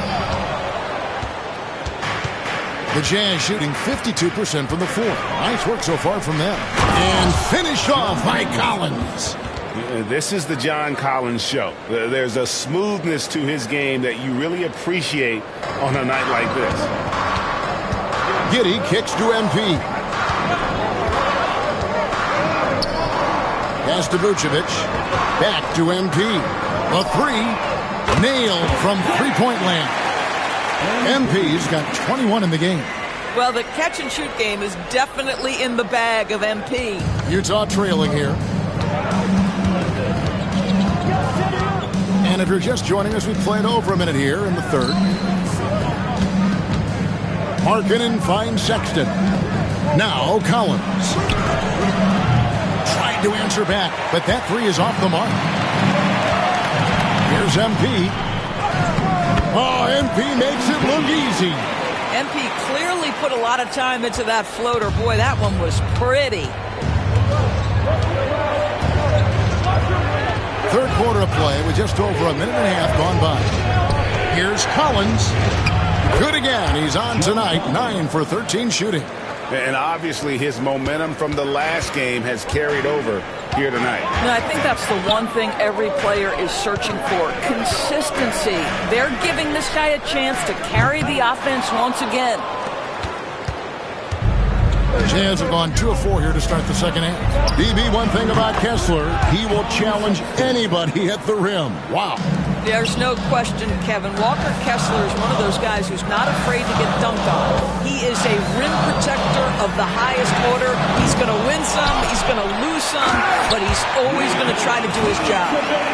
The Jazz shooting 52% from the floor. Nice work so far from them. And finished off by Collins. This is the John Collins show. There's a smoothness to his game that you really appreciate on a night like this. Giddey kicks to MP. Pass to Vucevic. Back to MP. A three. Nailed from three-point land. MP's got 21 in the game. Well, the catch-and-shoot game is definitely in the bag of MP. Utah trailing here. And if you're just joining us, we've played over a minute here in the third. Markkanen finds Sexton. Now Collins. Trying to answer back, but that three is off the mark. Here's MP. Oh, MP makes it look easy. MP clearly put a lot of time into that floater. Boy, that one was pretty. Third quarter of play with just over a minute and a half gone by. Here's Collins. Good again. He's on tonight. 9 for 13 shooting. And obviously his momentum from the last game has carried over here tonight. And I think that's the one thing every player is searching for. Consistency. They're giving this guy a chance to carry the offense once again. The Jazz have gone 2 of 4 here to start the second half. BB, one thing about Kessler, he will challenge anybody at the rim. Wow. There's no question, Kevin. Walker Kessler is one of those guys who's not afraid to get dunked on. He is a rim protector of the highest order. He's going to win some, he's going to lose some, but he's always going to try to do his job.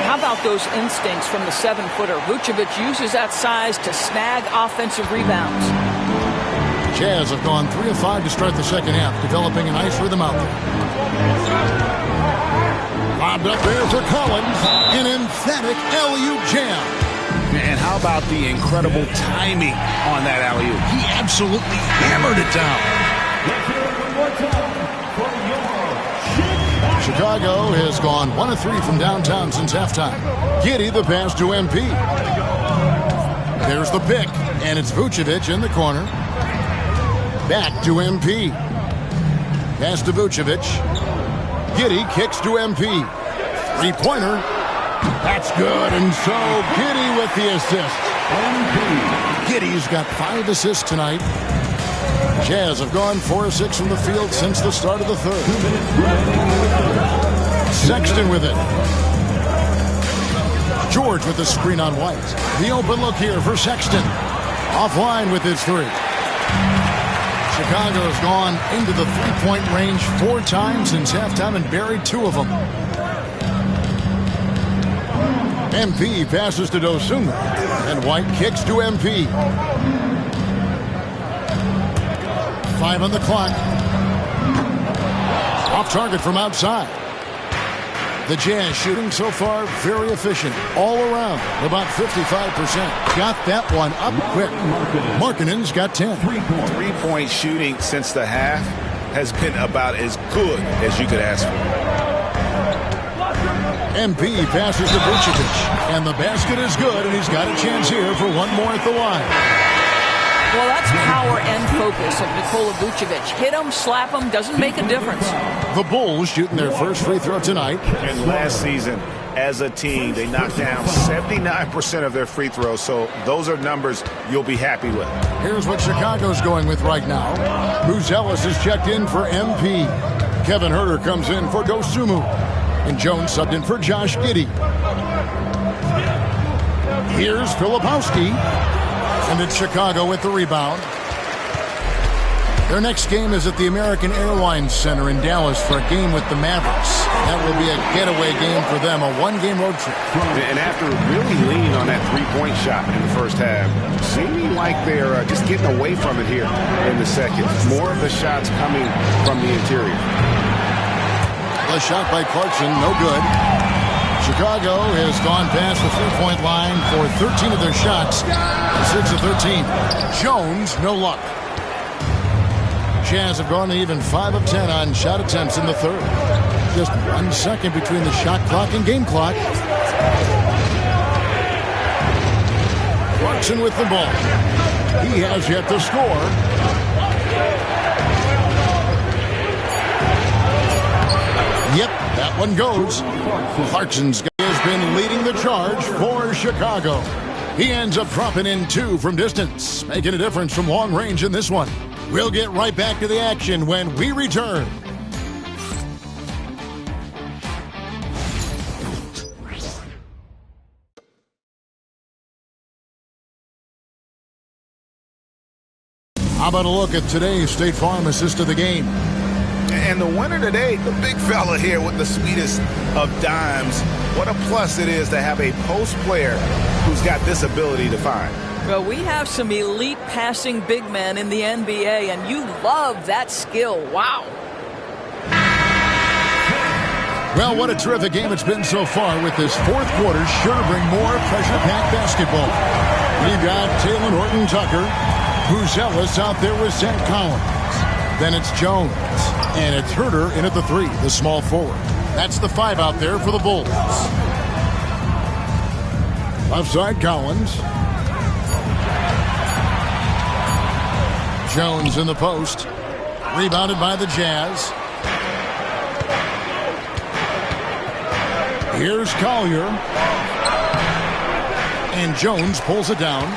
How about those instincts from the 7-footer? Vucevic uses that size to snag offensive rebounds. Jazz have gone 3 of 5 to start the second half, developing a nice rhythm out there. Lobbed up there for Collins. An emphatic alley-oop jam. And how about the incredible timing on that alley-oop? He absolutely hammered it down. Chicago has gone 1 of 3 from downtown since halftime. Giddey the pass to MP. There's the pick, and it's Vucevic in the corner. Back to MP. Pass to Vucevic. Giddey kicks to MP. Three-pointer. That's good, and so Giddey with the assist. Giddey's got 5 assists tonight. Jazz have gone 4 of 6 from the field since the start of the third. Sexton with it. George with the screen on White. The open look here for Sexton. Offline with his three. Chicago has gone into the three-point range 4 times since halftime and buried 2 of them. MP passes to Dosunmu, and White kicks to MP. 5 on the clock. Off target from outside. The Jazz shooting so far very efficient all around, about 55%. Got that one up quick. Markkanen's got 10. Three-point shooting since the half has been about as good as you could ask for. MP passes to Vucevic, and the basket is good, and he's got a chance here for one more at the line. Well, that's power and focus of Nikola Vucevic. Hit him, slap him, doesn't make a difference. The Bulls shooting their first free throw tonight. And last season, as a team, they knocked down 79% of their free throws, so those are numbers you'll be happy with. Here's what Chicago's going with right now. Buzelis is checked in for MP. Kevin Huerter comes in for Dosunmu. And Jones subbed in for Josh Giddey. Here's Filipowski. And it's Chicago with the rebound. Their next game is at the American Airlines Center in Dallas for a game with the Mavericks. That will be a getaway game for them, a one-game road trip. And after really leaning on that three-point shot in the first half, seeming like they're just getting away from it here in the second. More of the shots coming from the interior. A shot by Clarkson, no good. Chicago has gone past the three-point line for 13 of their shots. 6 of 13. Jones, no luck. Jazz have gone even 5 of 10 on shot attempts in the third. Just 1 second between the shot clock and game clock. Clarkson with the ball. He has yet to score. Yep, that one goes. Clarkson's has been leading the charge for Chicago. He ends up dropping in 2 from distance, making a difference from long range in this one. We'll get right back to the action when we return. How about a look at today's State Farm assist of the game? And the winner today, the big fella here with the sweetest of dimes. What a plus it is to have a post player who's got this ability to find. Well, we have some elite passing big men in the NBA, and you love that skill. Wow. Well, what a terrific game it's been so far, with this fourth quarter sure to bring more pressure-packed basketball. We've got Taylor Horton-Tucker, Buzelis out there with Zach Collins. Then it's Jones, and it's Herter in at the 3, the small forward. That's the 5 out there for the Bulls. Left side, Collins. Jones in the post. Rebounded by the Jazz. Here's Collier. And Jones pulls it down.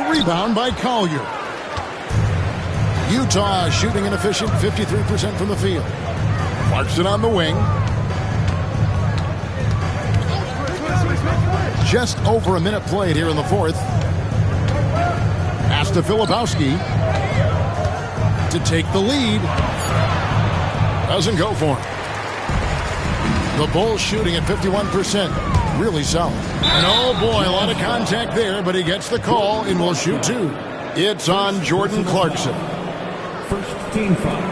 Rebound by Collier. Utah shooting an efficient 53% from the field. Clarkson on the wing. Just over a minute played here in the fourth. Pass to Filipowski to take the lead. Doesn't go for him. The Bulls shooting at 51%. Really solid. And oh boy, a lot of contact there, but he gets the call and will shoot 2. It's on Jordan Clarkson. First team foul.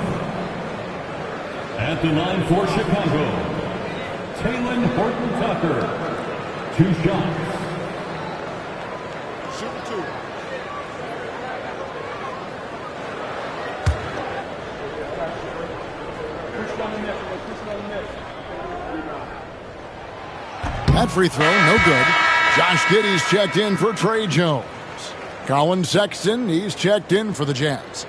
At the line for Chicago, Taylor Horton-Tucker. 2 shots. Shoot 2. That free throw, no good. Josh Giddey's checked in for Trey Jones. Colin Sexton, he's checked in for the Jazz.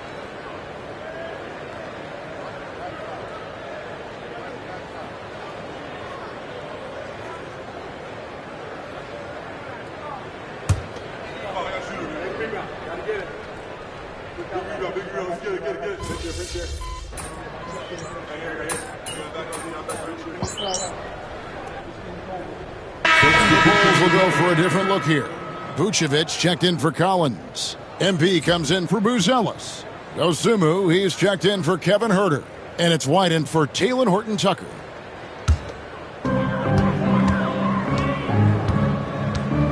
Will go for a different look here. Vucevic checked in for Collins. MP comes in for Buzelis. Dosunmu, he's checked in for Kevin Herter. And it's Whiten for Taylor Horton-Tucker.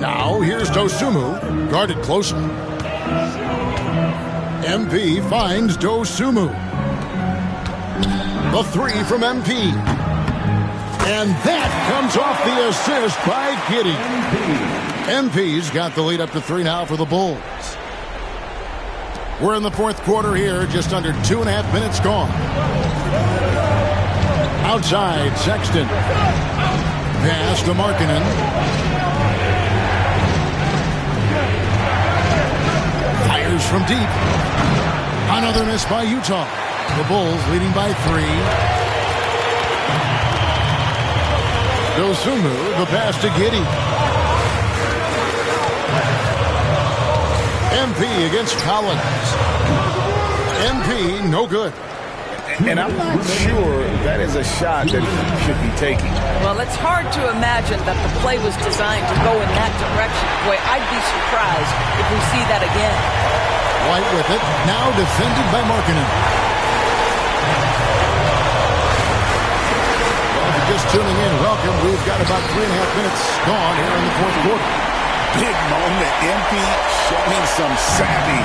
Now here's Dosunmu, guarded closely. MP finds Dosunmu. The 3 from MP. And that comes off the assist by Giddey. MP's got the lead up to 3 now for the Bulls. We're in the fourth quarter here, just under 2.5 minutes gone. Outside, Sexton. Pass to Markkanen. Fires from deep. Another miss by Utah. The Bulls leading by 3. Dosunmu, the pass to Giddey. MP against Collins. MP, no good. And I'm not sure that is a shot that he should be taking. Well, it's hard to imagine that the play was designed to go in that direction. Boy, I'd be surprised if we see that again. White with it, now defended by Markkanen. Just tuning in, welcome. We've got about 3.5 minutes gone here in the fourth quarter. Big moment. MP showing some savvy.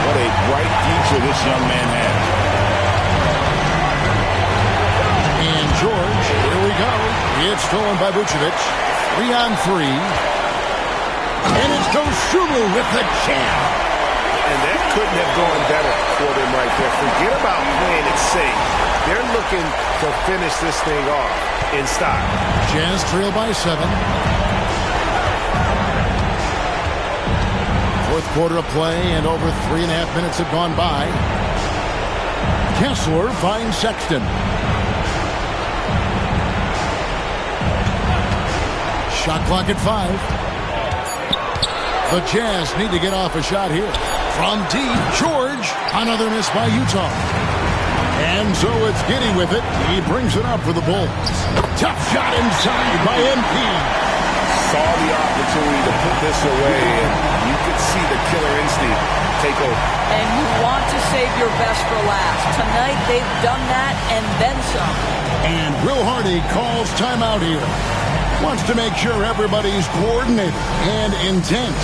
What a bright future future this young man has. And George, here we go. It's stolen by Vucevic. 3-on-3. And it's Dosunmu with the jam. And that couldn't have gone better for them right there. Forget about playing it safe. They're looking to finish this thing off in style. Jazz trail by 7. Fourth quarter of play, and over 3.5 minutes have gone by. Kessler finds Sexton. Shot clock at 5. The Jazz need to get off a shot here. From deep, George. Another miss by Utah. And so it's Giddey with it. He brings it up for the Bulls. Tough shot inside by MP. Saw the opportunity to put this away, and you could see the killer instinct take over. And you want to save your best for last. Tonight they've done that and then some. And Will Hardy calls timeout here. Wants to make sure everybody's coordinated and intent.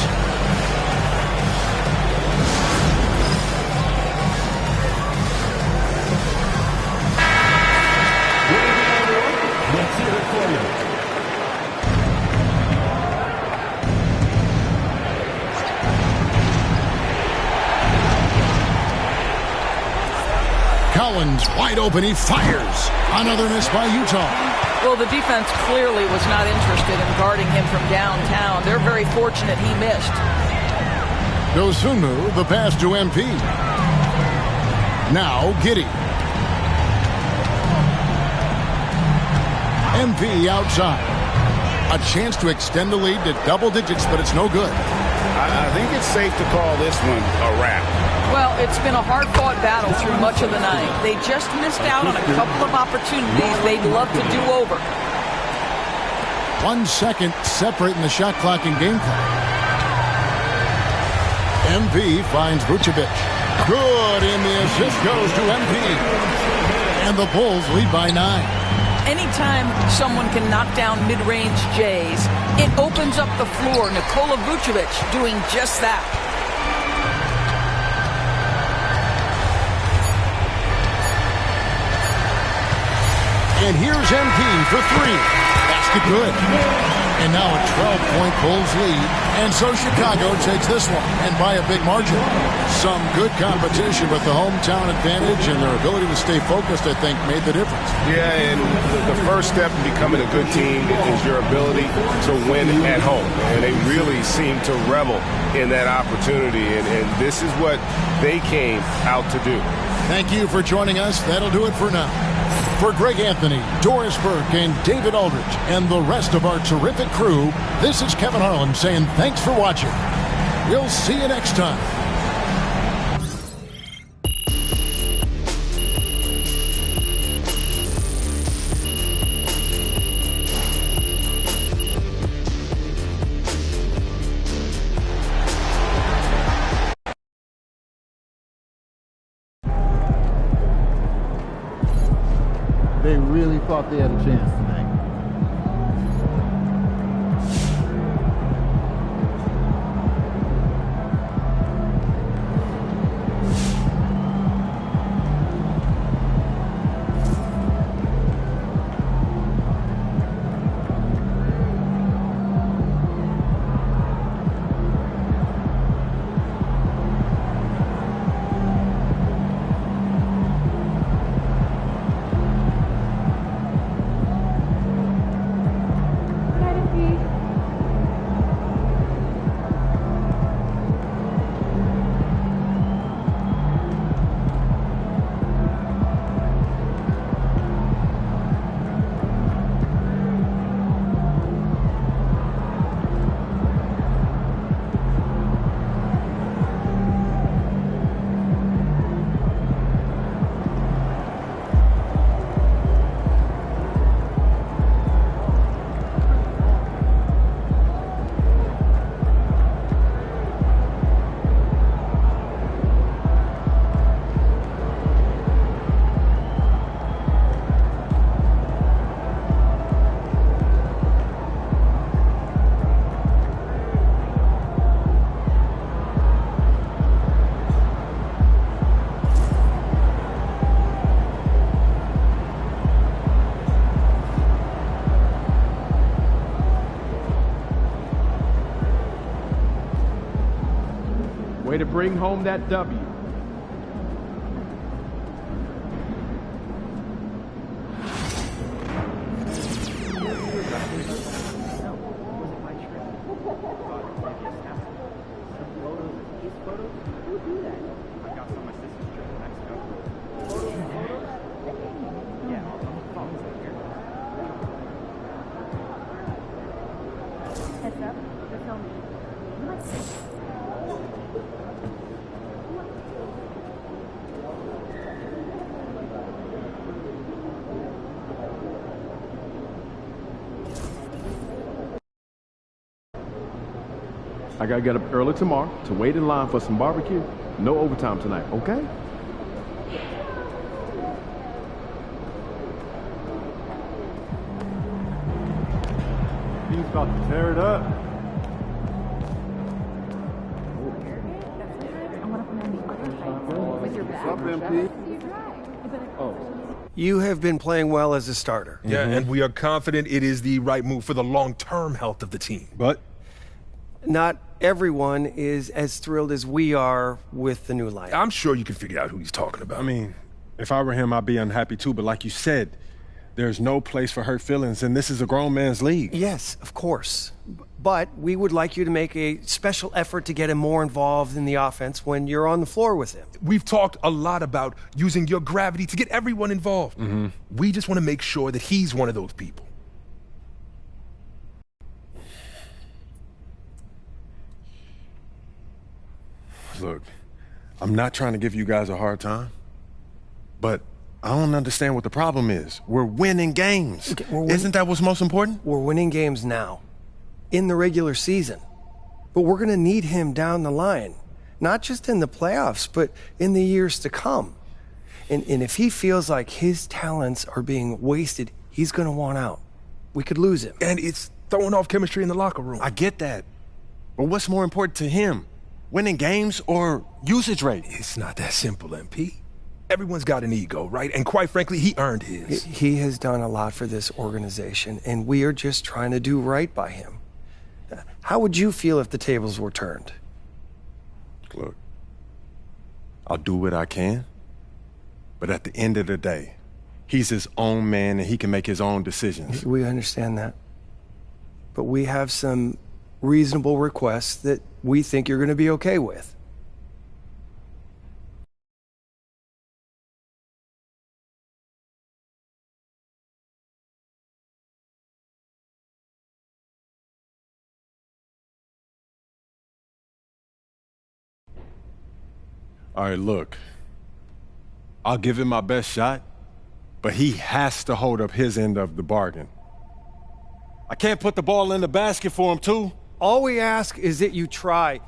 Collins wide open. He fires. Another miss by Utah. Well, the defense clearly was not interested in guarding him from downtown. They're very fortunate he missed. Dosunmu, the pass to MP. Now Giddey. MP outside. A chance to extend the lead to double digits, but it's no good. I think it's safe to call this one a wrap. Well, it's been a hard-fought battle through much of the night. They just missed out on a couple of opportunities they'd love to do over. 1 second separating the shot clock and game clock. MP finds Vucevic. Good, and the assist goes to MP. And the Bulls lead by 9. Anytime someone can knock down mid-range Jays, it opens up the floor. Nikola Vucevic doing just that. And here's MP for 3. Basket good. And now a 12-point Bulls lead. And so Chicago takes this one, and by a big margin. Some good competition with the hometown advantage, and their ability to stay focused, I think, made the difference. Yeah, and the first step in becoming a good team is your ability to win at home. And they really seem to revel in that opportunity, and this is what they came out to do. Thank you for joining us. That'll do it for now. For Greg Anthony, Doris Burke, and David Aldridge, and the rest of our terrific crew, this is Kevin Harlan saying thanks for watching. We'll see you next time. They really thought they had a chance tonight. bring home that W. I gotta get up early tomorrow to wait in line for some barbecue. No overtime tonight, okay? He's about to tear it up. What's up, MP? You have been playing well as a starter. Yeah, and we are confident it is the right move for the long-term health of the team. But not everyone is as thrilled as we are with the new lineup. I'm sure you can figure out who he's talking about. I mean, if I were him, I'd be unhappy too. But like you said, there's no place for hurt feelings, and this is a grown man's league. Yes, of course. But we would like you to make a special effort to get him more involved in the offense when you're on the floor with him. We've talked a lot about using your gravity to get everyone involved. We just want to make sure that he's one of those people. Look, I'm not trying to give you guys a hard time, but I don't understand what the problem is. We're winning games. Okay, Isn't that what's most important? We're winning games now, in the regular season. But we're going to need him down the line, not just in the playoffs, but in the years to come. And if he feels like his talents are being wasted, he's going to want out. We could lose him. And it's throwing off chemistry in the locker room. I get that. But what's more important to him? Winning games or usage rate? It's not that simple, MP. Everyone's got an ego, right? And quite frankly, he earned his. He has done a lot for this organization, and we are just trying to do right by him. How would you feel if the tables were turned? Look, I'll do what I can, but at the end of the day, he's his own man and he can make his own decisions. We understand that. But we have some reasonable requests that we think you're going to be okay with. All right, look, I'll give him my best shot, but he has to hold up his end of the bargain. I can't put the ball in the basket for him, too. All we ask is that you try.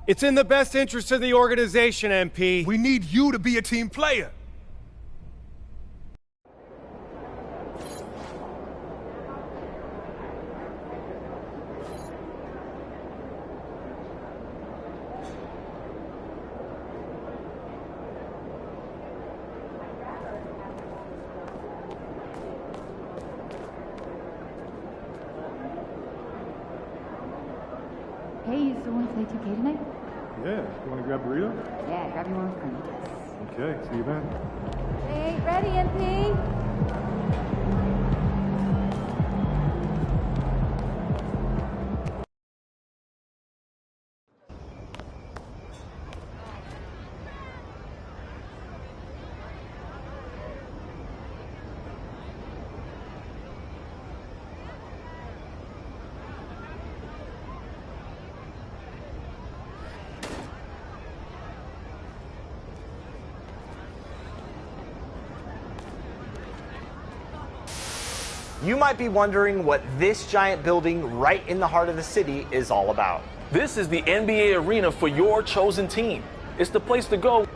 It's in the best interest of the organization, MP. We need you to be a team player. Hey, you still want to play 2K tonight? Yeah, you want to grab a burrito? Yeah, grab your own friend. Okay, see you then. Hey, ready, MP? You might be wondering what this giant building right in the heart of the city is all about. This is the NBA arena for your chosen team. It's the place to go.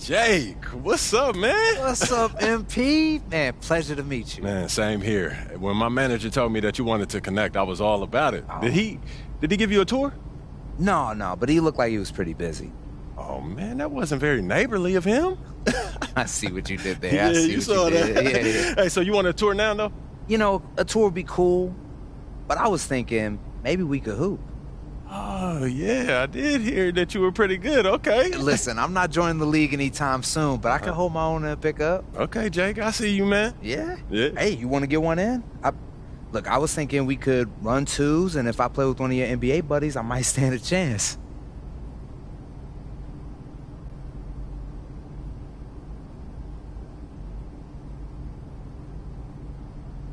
Jake, what's up, man? What's up, MP? Man, pleasure to meet you. Man, same here. When my manager told me that you wanted to connect, I was all about it. Oh. Did he give you a tour? No, but he looked like he was pretty busy. Oh, man, that wasn't very neighborly of him. I see what you did there. Yeah, I see you what saw you that. did. Yeah. Hey, so you want a tour now, though? You know, a tour would be cool, but I was thinking maybe we could hoop. Oh, yeah, I did hear that you were pretty good. Okay. Listen, I'm not joining the league anytime soon, but I can hold my own and pick up. Okay, Jake, I see you, man. Yeah? Yeah. Hey, you want to get one in? Look, I was thinking we could run twos, and if I play with one of your NBA buddies, I might stand a chance.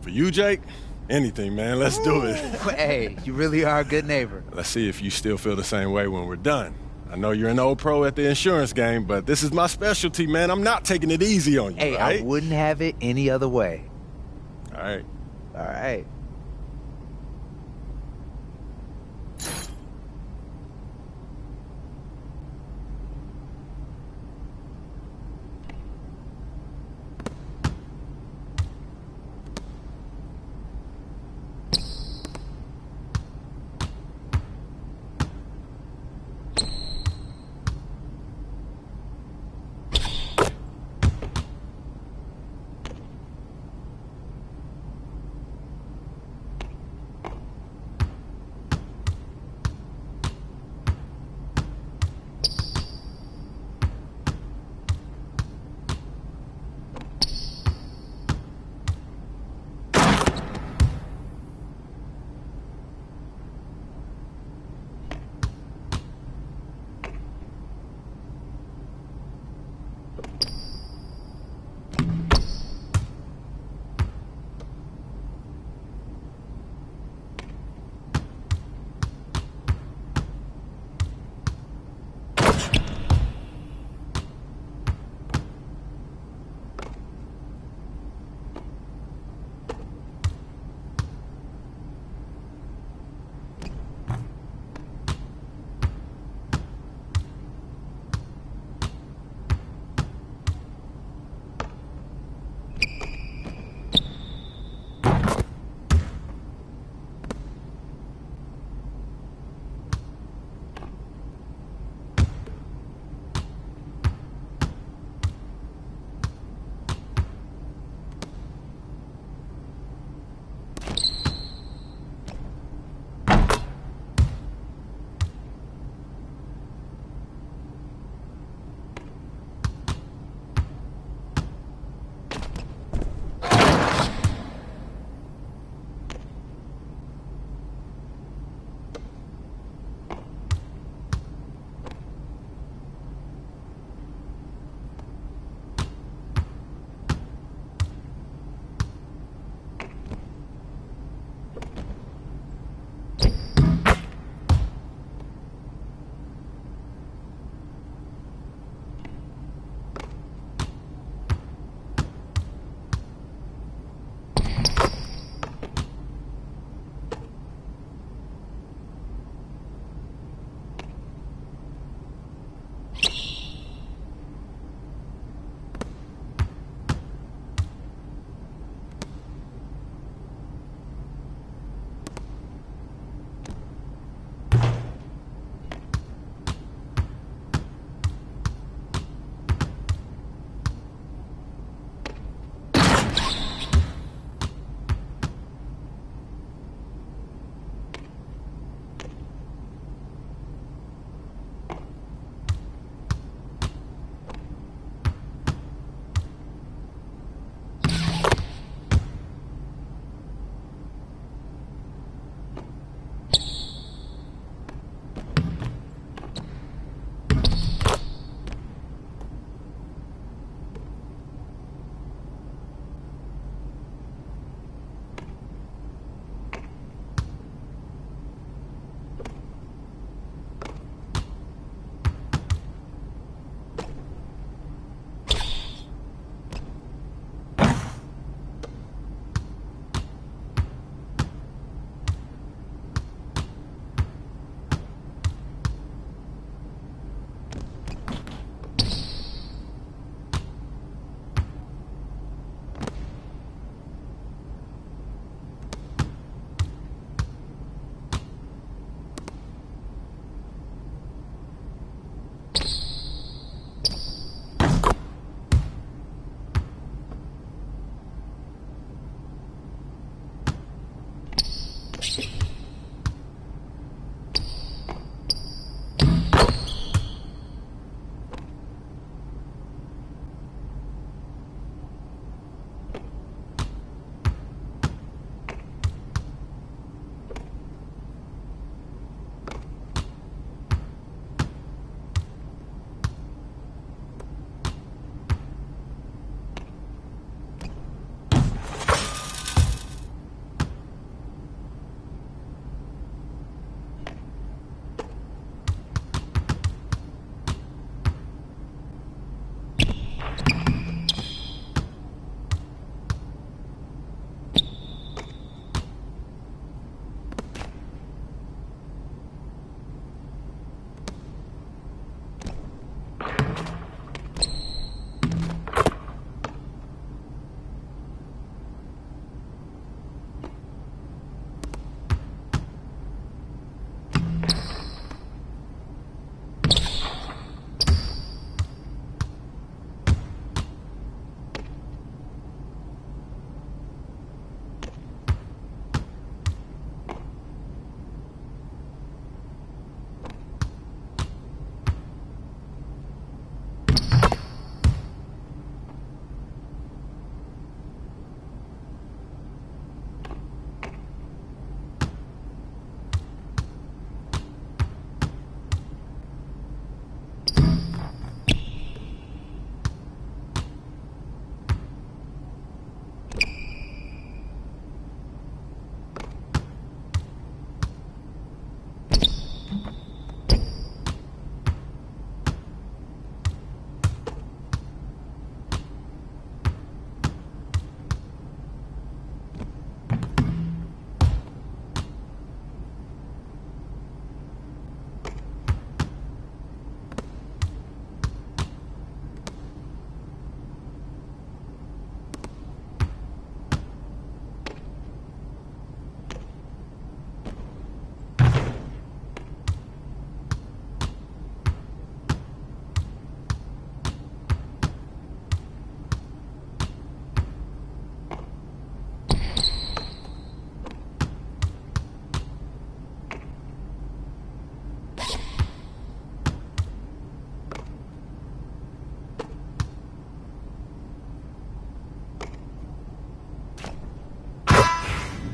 For you, Jake, anything, man. Let's do it. Hey, you really are a good neighbor. Let's see if you still feel the same way when we're done. I know you're an old pro at the insurance game, but this is my specialty, man. I'm not taking it easy on you, Hey, right? I wouldn't have it any other way. All right. All right.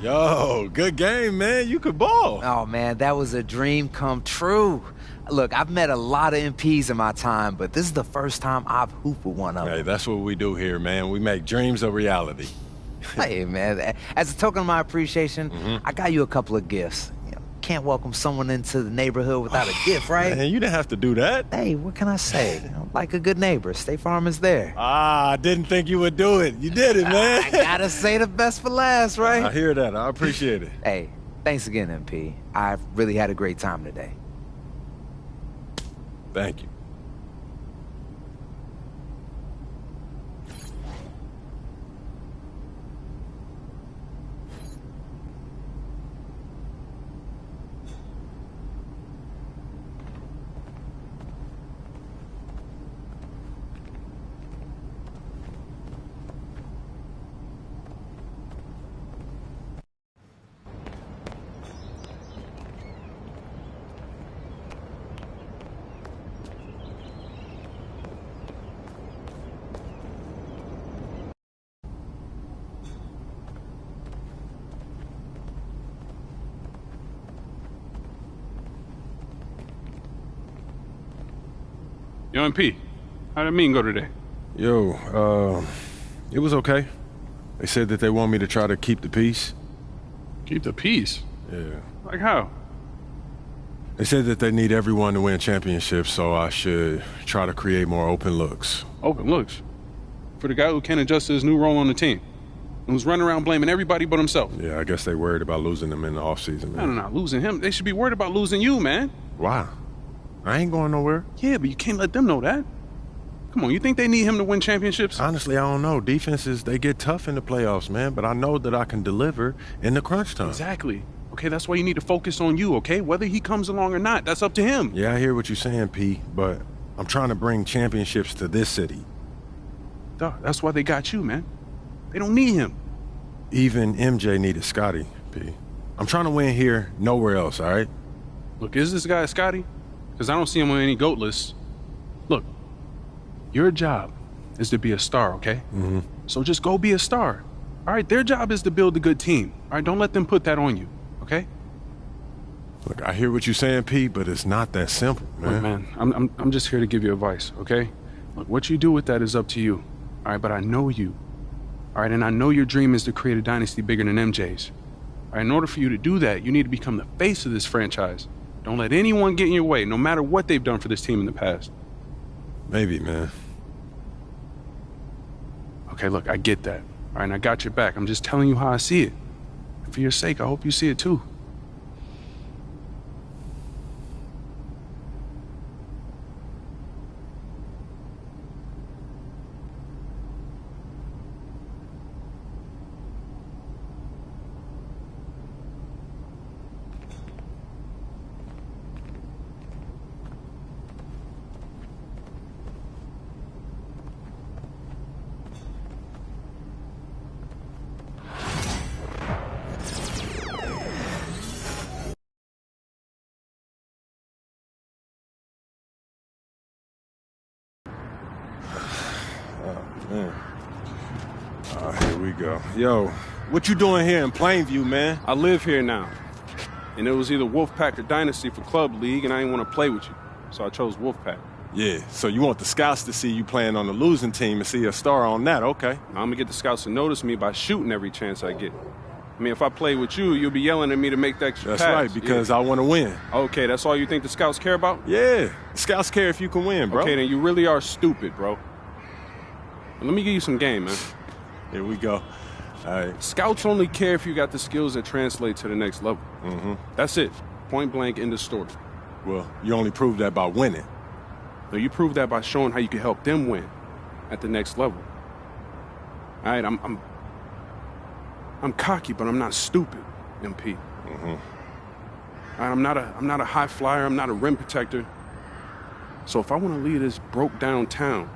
Yo, good game, man. You could ball. Oh, man, that was a dream come true. Look, I've met a lot of MPs in my time, but this is the first time I've hooped with one of them. Hey, that's what we do here, man. We make dreams a reality. Hey, man, as a token of my appreciation, I got you a couple of gifts. You know, can't welcome someone into the neighborhood without a gift, right? Man, you didn't have to do that. Hey, what can I say? You know, like a good neighbor, State Farm is there. I didn't think you would do it. You did it, man. I gotta say the best for last, right? I hear that. I appreciate it. Hey, thanks again, MP. I've really had a great time today. Thank you. Yo, MP, how did the meeting go today? Yo, it was okay. They said that they want me to try to keep the peace. Keep the peace? Yeah. Like how? They said that they need everyone to win championships, so I should try to create more open looks. Open looks? For the guy who can't adjust to his new role on the team? And who's running around blaming everybody but himself? Yeah, I guess they worried about losing him in the offseason, man. No, losing him. They should be worried about losing you, man. Why? I ain't going nowhere. Yeah, but you can't let them know that. Come on, you think they need him to win championships? Honestly, I don't know. Defenses, they get tough in the playoffs, man, but I know that I can deliver in the crunch time. Exactly. Okay, that's why you need to focus on you, okay? Whether he comes along or not, that's up to him. Yeah, I hear what you're saying, P, but I'm trying to bring championships to this city. Duh, that's why they got you, man. They don't need him. Even MJ needed Scotty, P. I'm trying to win here, nowhere else, all right? Look, is this guy Scotty? Because I don't see him on any GOAT lists. Look, your job is to be a star, okay? Mm-hmm. So just go be a star. All right, their job is to build a good team. All right, don't let them put that on you, okay? Look, I hear what you're saying, Pete, but it's not that simple, man. Look, man, I'm just here to give you advice, okay? Look, what you do with that is up to you. All right, but I know you. All right, and I know your dream is to create a dynasty bigger than MJ's. All right, in order for you to do that, you need to become the face of this franchise. Don't let anyone get in your way, no matter what they've done for this team in the past. Maybe, man. Okay, look, I get that. All right, and I got your back. I'm just telling you how I see it. And for your sake, I hope you see it too. Man. Here we go. Yo, what you doing here in Plainview, man? I live here now. And it was either Wolfpack or Dynasty for Club League, and I didn't want to play with you. So I chose Wolfpack. Yeah, so you want the scouts to see you playing on the losing team and see a star on that, okay. I'm going to get the scouts to notice me by shooting every chance I get. I mean, if I play with you, you'll be yelling at me to make the extra pass. That's right, because I want to win. Okay, that's all you think the scouts care about? Yeah, the scouts care if you can win, bro. Okay, then you really are stupid, bro. Let me give you some game, man. Here we go. All right. Scouts only care if you got the skills that translate to the next level. Mm-hmm. That's it. Point blank, end of story. Well, you only prove that by winning. No, you prove that by showing how you can help them win at the next level. All right, I'm cocky, but I'm not stupid, MP. Mm-hmm. All right, I'm not a high flyer. I'm not a rim protector. So if I want to leave this broke down town,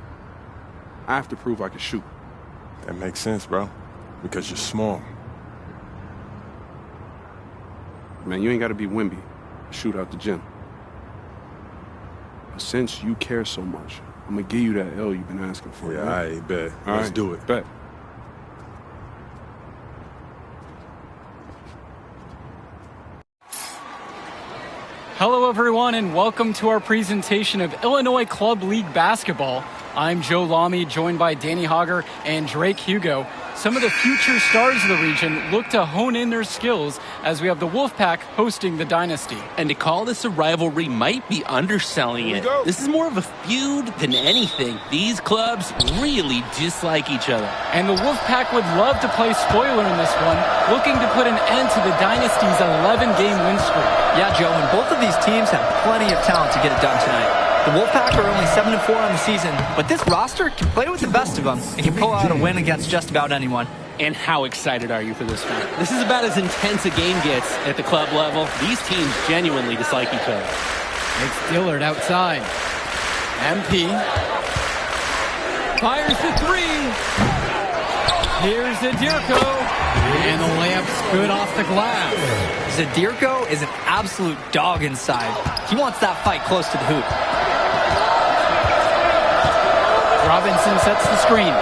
I have to prove I can shoot. That makes sense, bro. Because you're small. Man, you ain't got to be Wemby to shoot out the gym. But since you care so much, I'm going to give you that L you've been asking for. Yeah, right? I bet. All Let's right, do it. Bet. everyone, and welcome to our presentation of Illinois Club League Basketball. I'm Joe Lamy, joined by Danny Hogger and Drake Hugo. Some of the future stars of the region look to hone in their skills as we have the Wolfpack hosting the Dynasty. And to call this a rivalry might be underselling it. This is more of a feud than anything. These clubs really dislike each other. And the Wolfpack would love to play spoiler in this one, looking to put an end to the Dynasty's 11-game win streak. Yeah, Joe, and both of these teams have plenty of talent to get it done tonight. The Wolfpack are only 7-4 on the season, but this roster can play with the best of them and can pull out a win against just about anyone. And how excited are you for this one? This is about as intense a game gets at the club level. These teams genuinely dislike each other. It's Dillard outside. MP fires the three. Here's Zadirko. And the layup's good off the glass. Zadirko is an absolute dog inside. He wants that fight close to the hoop. Robinson sets the screen.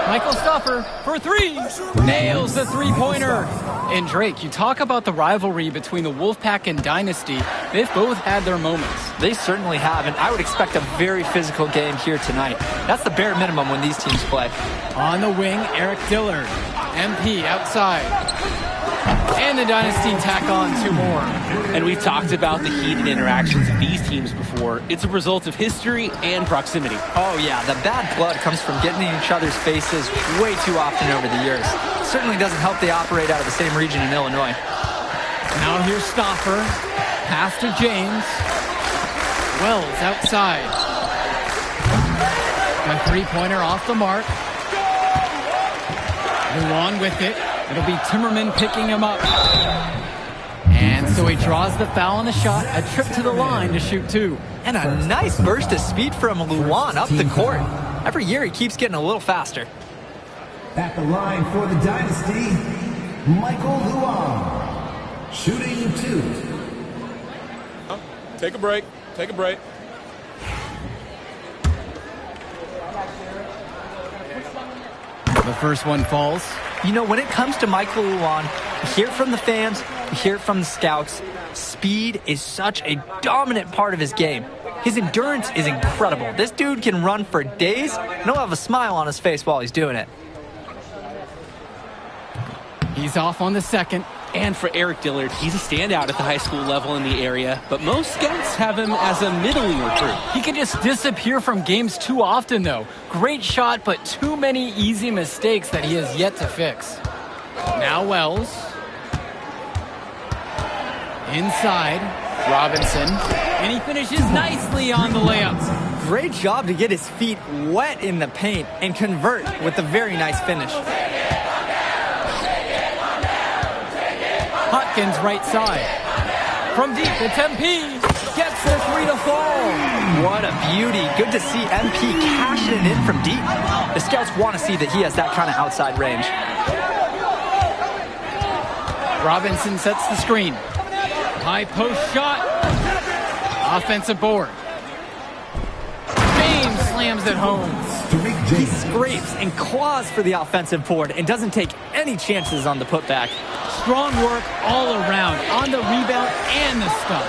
Michael Stuffer for three. Nails the three-pointer. And Drake, you talk about the rivalry between the Wolfpack and Dynasty. They've both had their moments. They certainly have, and I would expect a very physical game here tonight. That's the bare minimum when these teams play. On the wing, Eric Dillard. MP outside. And the Dynasty tack on two more. And we've talked about the heated interactions of these teams before. It's a result of history and proximity. Oh yeah, the bad blood comes from getting in each other's faces way too often over the years. It certainly doesn't help they operate out of the same region in Illinois. Now here's Stoffer. Pass to James. Wells outside. A three-pointer off the mark. Luan with it. It'll be Timmerman picking him up. And so he draws the foul on the shot. A trip to the line to shoot two. And a nice burst of speed from Luan up the court. Every year he keeps getting a little faster. At the line for the Dynasty, Michael Luan. Shooting two. Take a break. Take a break. The first one falls. You know, when it comes to Michael Luan, you hear it from the fans, you hear it from the scouts. Speed is such a dominant part of his game. His endurance is incredible. This dude can run for days, and he'll have a smile on his face while he's doing it. He's off on the second. And for Eric Dillard, he's a standout at the high school level in the area, but most scouts have him as a middling recruit. He can just disappear from games too often, though. Great shot, but too many easy mistakes that he has yet to fix. Now Wells. Inside. Robinson. And he finishes nicely on the layup. Great job to get his feet wet in the paint and convert with a very nice finish. Hopkins right side. From deep, it's MP. Gets the three to fall. What a beauty. Good to see MP cashing it in from deep. The scouts want to see that he has that kind of outside range. Robinson sets the screen. High post shot. Offensive board. James slams it home. He scrapes and claws for the offensive board and doesn't take any chances on the putback. Strong work all around on the rebound and the stuff.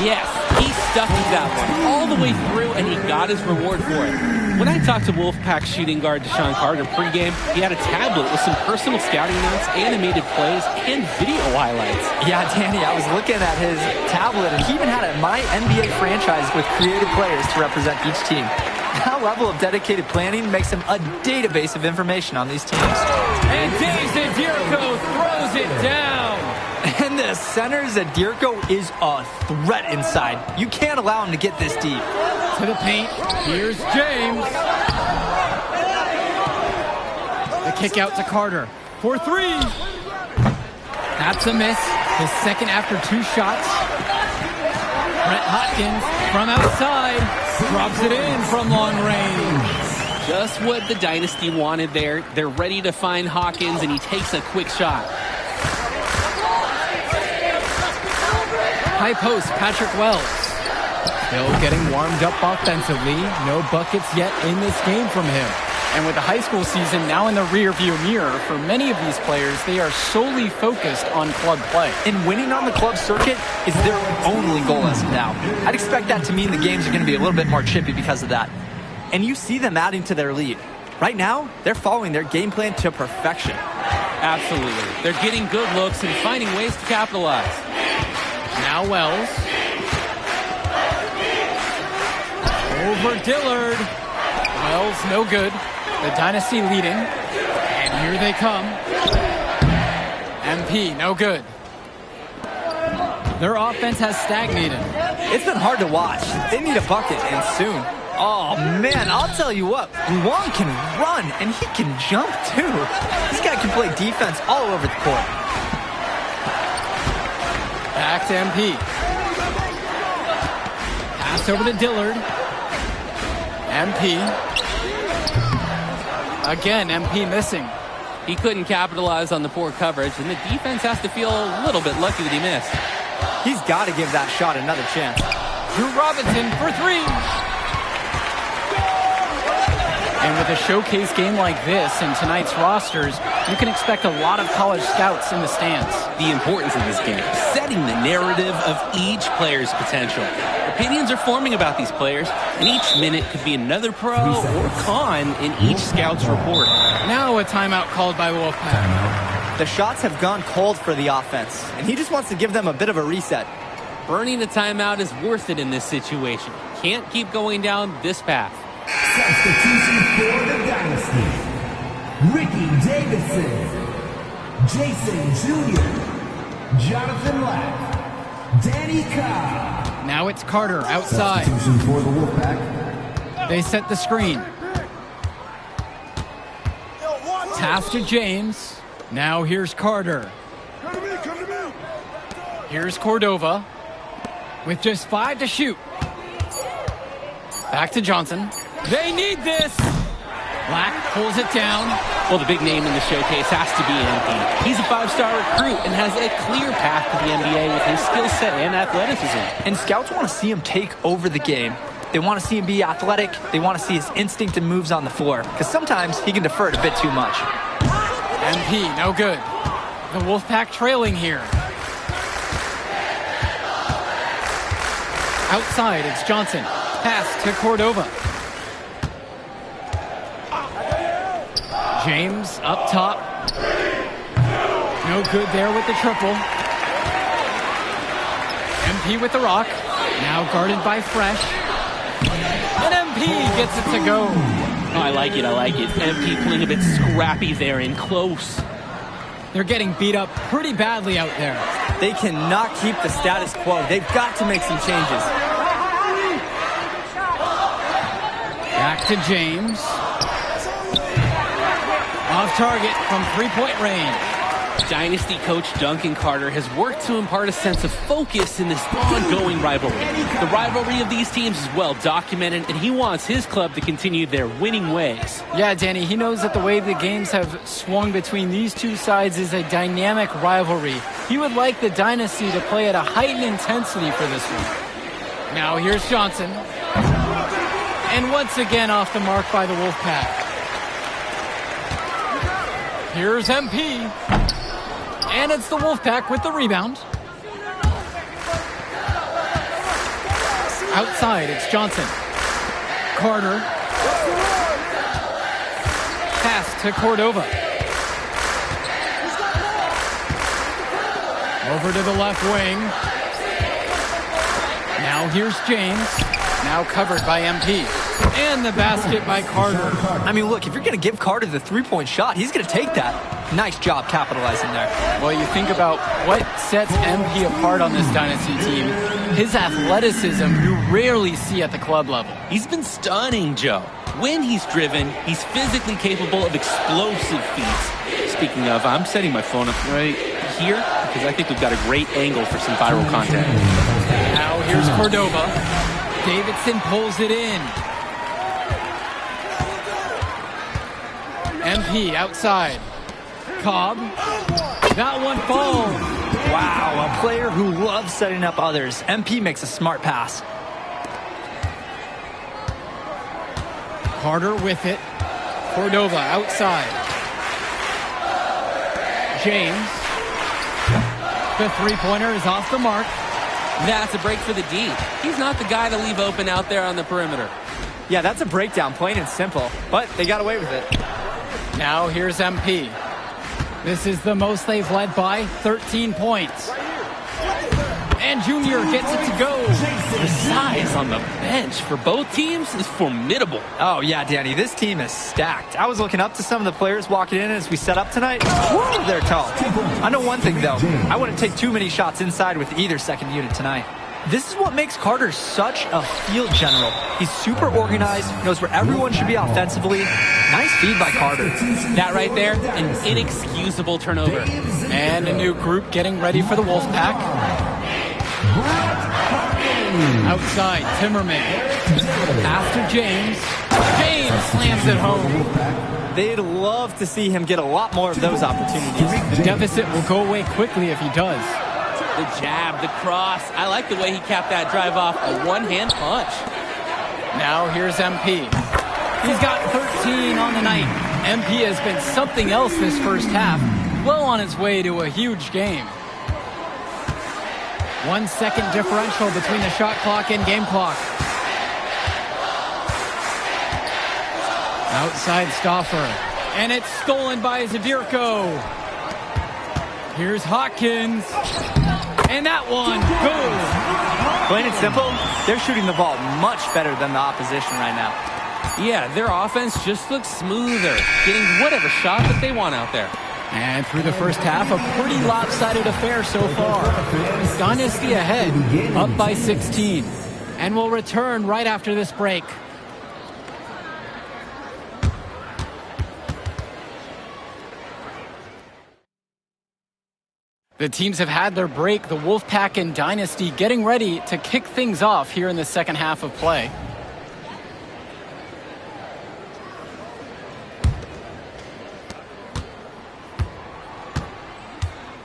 Yes, he stuffed that one all the way through, and he got his reward for it. When I talked to Wolfpack shooting guard Deshaun Carter pregame, he had a tablet with some personal scouting notes, animated plays, and video highlights. Yeah, Danny, I was looking at his tablet, and he even had a My NBA franchise with creative players to represent each team. That level of dedicated planning makes him a database of information on these teams. And Dave Zadirko throws it down. And the center, Zadirko, is a threat inside. You can't allow him to get this deep. To the paint, here's James. The kick out to Carter for three. That's a miss. His second after two shots. Brett Hopkins from outside. Drops it in from long range. Just what the Dynasty wanted there. They're ready to find Hawkins, and he takes a quick shot. High post, Patrick Wells. Still getting warmed up offensively. No buckets yet in this game from him. And with the high school season now in the rearview mirror, for many of these players, they are solely focused on club play. And winning on the club circuit is their only goal as of now. I'd expect that to mean the games are going to be a little bit more chippy because of that. And you see them adding to their lead. Right now, they're following their game plan to perfection. Absolutely. They're getting good looks and finding ways to capitalize. Now Wells. Over Dillard. Wells, no good. The Dynasty leading. And here they come. MP, no good. Their offense has stagnated. It's been hard to watch. They need a bucket, and soon. Oh, man, I'll tell you what. Luan can run, and he can jump, too. This guy can play defense all over the court. Back to MP. Pass over to Dillard. MP. Again, MP missing. He couldn't capitalize on the poor coverage, and the defense has to feel a little bit lucky that he missed. He's got to give that shot another chance. Drew Robinson for three. And with a showcase game like this in tonight's rosters, you can expect a lot of college scouts in the stands. The importance of this game, setting the narrative of each player's potential. Opinions are forming about these players, and each minute could be another pro or con in each scout's report. Now a timeout called by Wolfpack. The shots have gone cold for the offense, and he just wants to give them a bit of a reset. Burning a timeout is worth it in this situation. Can't keep going down this path. Substitution for the Dynasty. Ricky Davidson, Jason Jr., Jonathan Lack, Danny Cobb. Now it's Carter outside. Substitution for the Wolfpack. They set the screen. Pass to James. Now here's Carter. Here's Cordova with just 5 to shoot. Back to Johnson. They need this. Black pulls it down. Well, the big name in the showcase has to be MP. He's a 5-star recruit and has a clear path to the NBA with his skill set and athleticism. And scouts want to see him take over the game. They want to see him be athletic. They want to see his instinct and moves on the floor. Because sometimes he can defer it a bit too much. MP, no good. The Wolfpack trailing here. Outside, it's Johnson. Pass to Cordova. James up top. No good there with the triple. MP with the rock. Now guarded by Fresh. And MP gets it to go. Oh, I like it. MP playing a bit scrappy there and close. They're getting beat up pretty badly out there. They cannot keep the status quo. They've got to make some changes. Back to James. Off target from three-point range. Dynasty coach Duncan Carter has worked to impart a sense of focus in this ongoing rivalry. The rivalry of these teams is well documented, and he wants his club to continue their winning ways. Yeah, Danny, he knows that the way the games have swung between these two sides is a dynamic rivalry. He would like the Dynasty to play at a heightened intensity for this one. Now here's Johnson. And once again off the mark by the Wolfpack. Here's MP. And it's the Wolfpack with the rebound. Outside, it's Johnson. Carter. Pass to Cordova. Over to the left wing. Now here's James. Now covered by MP. And the basket by Carter. I mean, look, if you're going to give Carter the three-point shot, he's going to take that. Nice job capitalizing there. Well, you think about what sets MP apart on this Dynasty team. His athleticism you rarely see at the club level. He's been stunning, Joe. When he's driven, he's physically capable of explosive feats. Speaking of, I'm setting my phone up right here because I think we've got a great angle for some viral content. Now here's Cordova. Davidson pulls it in. MP outside. Cobb. That one falls. Wow, a player who loves setting up others. MP makes a smart pass. Carter with it. Cordova outside. James. The three-pointer is off the mark. That's a break for the D. He's not the guy to leave open out there on the perimeter. Yeah, that's a breakdown, plain and simple. But they got away with it. Now here's MP. This is the most they've led by, 13 points. And Junior gets it to go. The size on the bench for both teams is formidable. Oh, yeah, Danny, this team is stacked. I was looking up to some of the players walking in as we set up tonight. Woo, they're tall. I know one thing, though. I wouldn't take too many shots inside with either second unit tonight. This is what makes Carter such a field general. He's super organized, knows where everyone should be offensively. Nice feed by Carter. That right there, an inexcusable turnover. And a new group getting ready for the Wolfpack. Outside, Timmerman. After James. James slams it home. They'd love to see him get a lot more of those opportunities. The deficit will go away quickly if he does. The jab, the cross. I like the way he capped that drive off. A one-hand punch. Now here's MP. He's got 13 on the night. MP has been something else this first half. Well on his way to a huge game. 1 second differential between the shot clock and game clock. Outside Stauffer. And it's stolen by Zadirko. Here's Hawkins. And that one goes. Plain and simple, they're shooting the ball much better than the opposition right now. Yeah, their offense just looks smoother, getting whatever shot that they want out there. And through the first half, a pretty lopsided affair so far. Dynasty ahead, up by 16. And we'll return right after this break. The teams have had their break, the Wolfpack and Dynasty getting ready to kick things off here in the second half of play.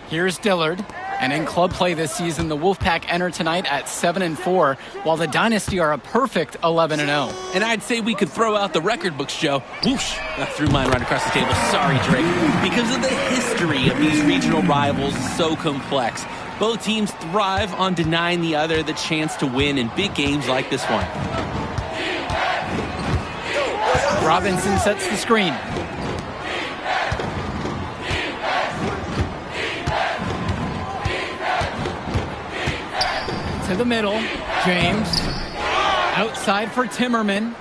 Here's Dillard. And in club play this season, the Wolfpack enter tonight at 7-4, while the Dynasty are a perfect 11-0. And I'd say we could throw out the record books, Joe. Whoosh! I threw mine right across the table. Sorry, Drake. Because of the history of these regional rivals is so complex. Both teams thrive on denying the other the chance to win in big games like this one. Robinson sets the screen. To the middle, James. Outside for Timmerman.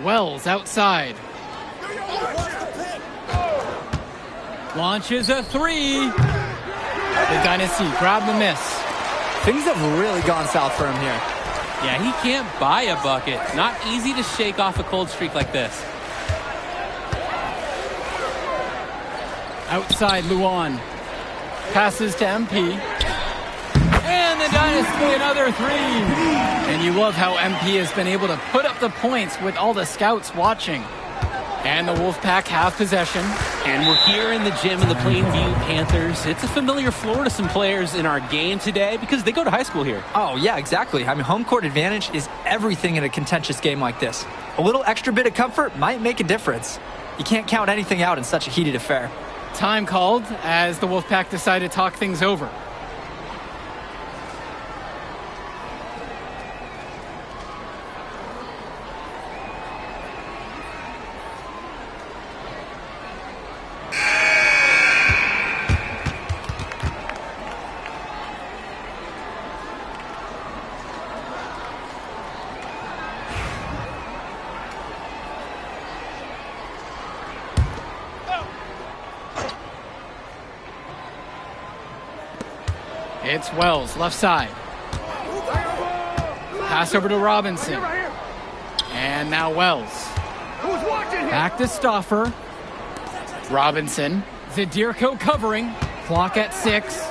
Wells outside. Launches a three. The Dynasty grab the miss. Things have really gone south for him here. Yeah, he can't buy a bucket. Not easy to shake off a cold streak like this. Outside, Luan. Passes to MP. And the Dynasty another three. And you love how MP has been able to put up the points with all the scouts watching. And the Wolfpack have possession. And we're here in the gym of the Plainview Panthers. It's a familiar floor to some players in our game today because they go to high school here. Oh, yeah, exactly. I mean, home court advantage is everything in a contentious game like this. A little extra bit of comfort might make a difference. You can't count anything out in such a heated affair. Time called as the Wolfpack decide to talk things over. It's Wells, left side. Pass over to Robinson. And now Wells. Back to Stauffer. Robinson. Zadirko covering. Clock at 6.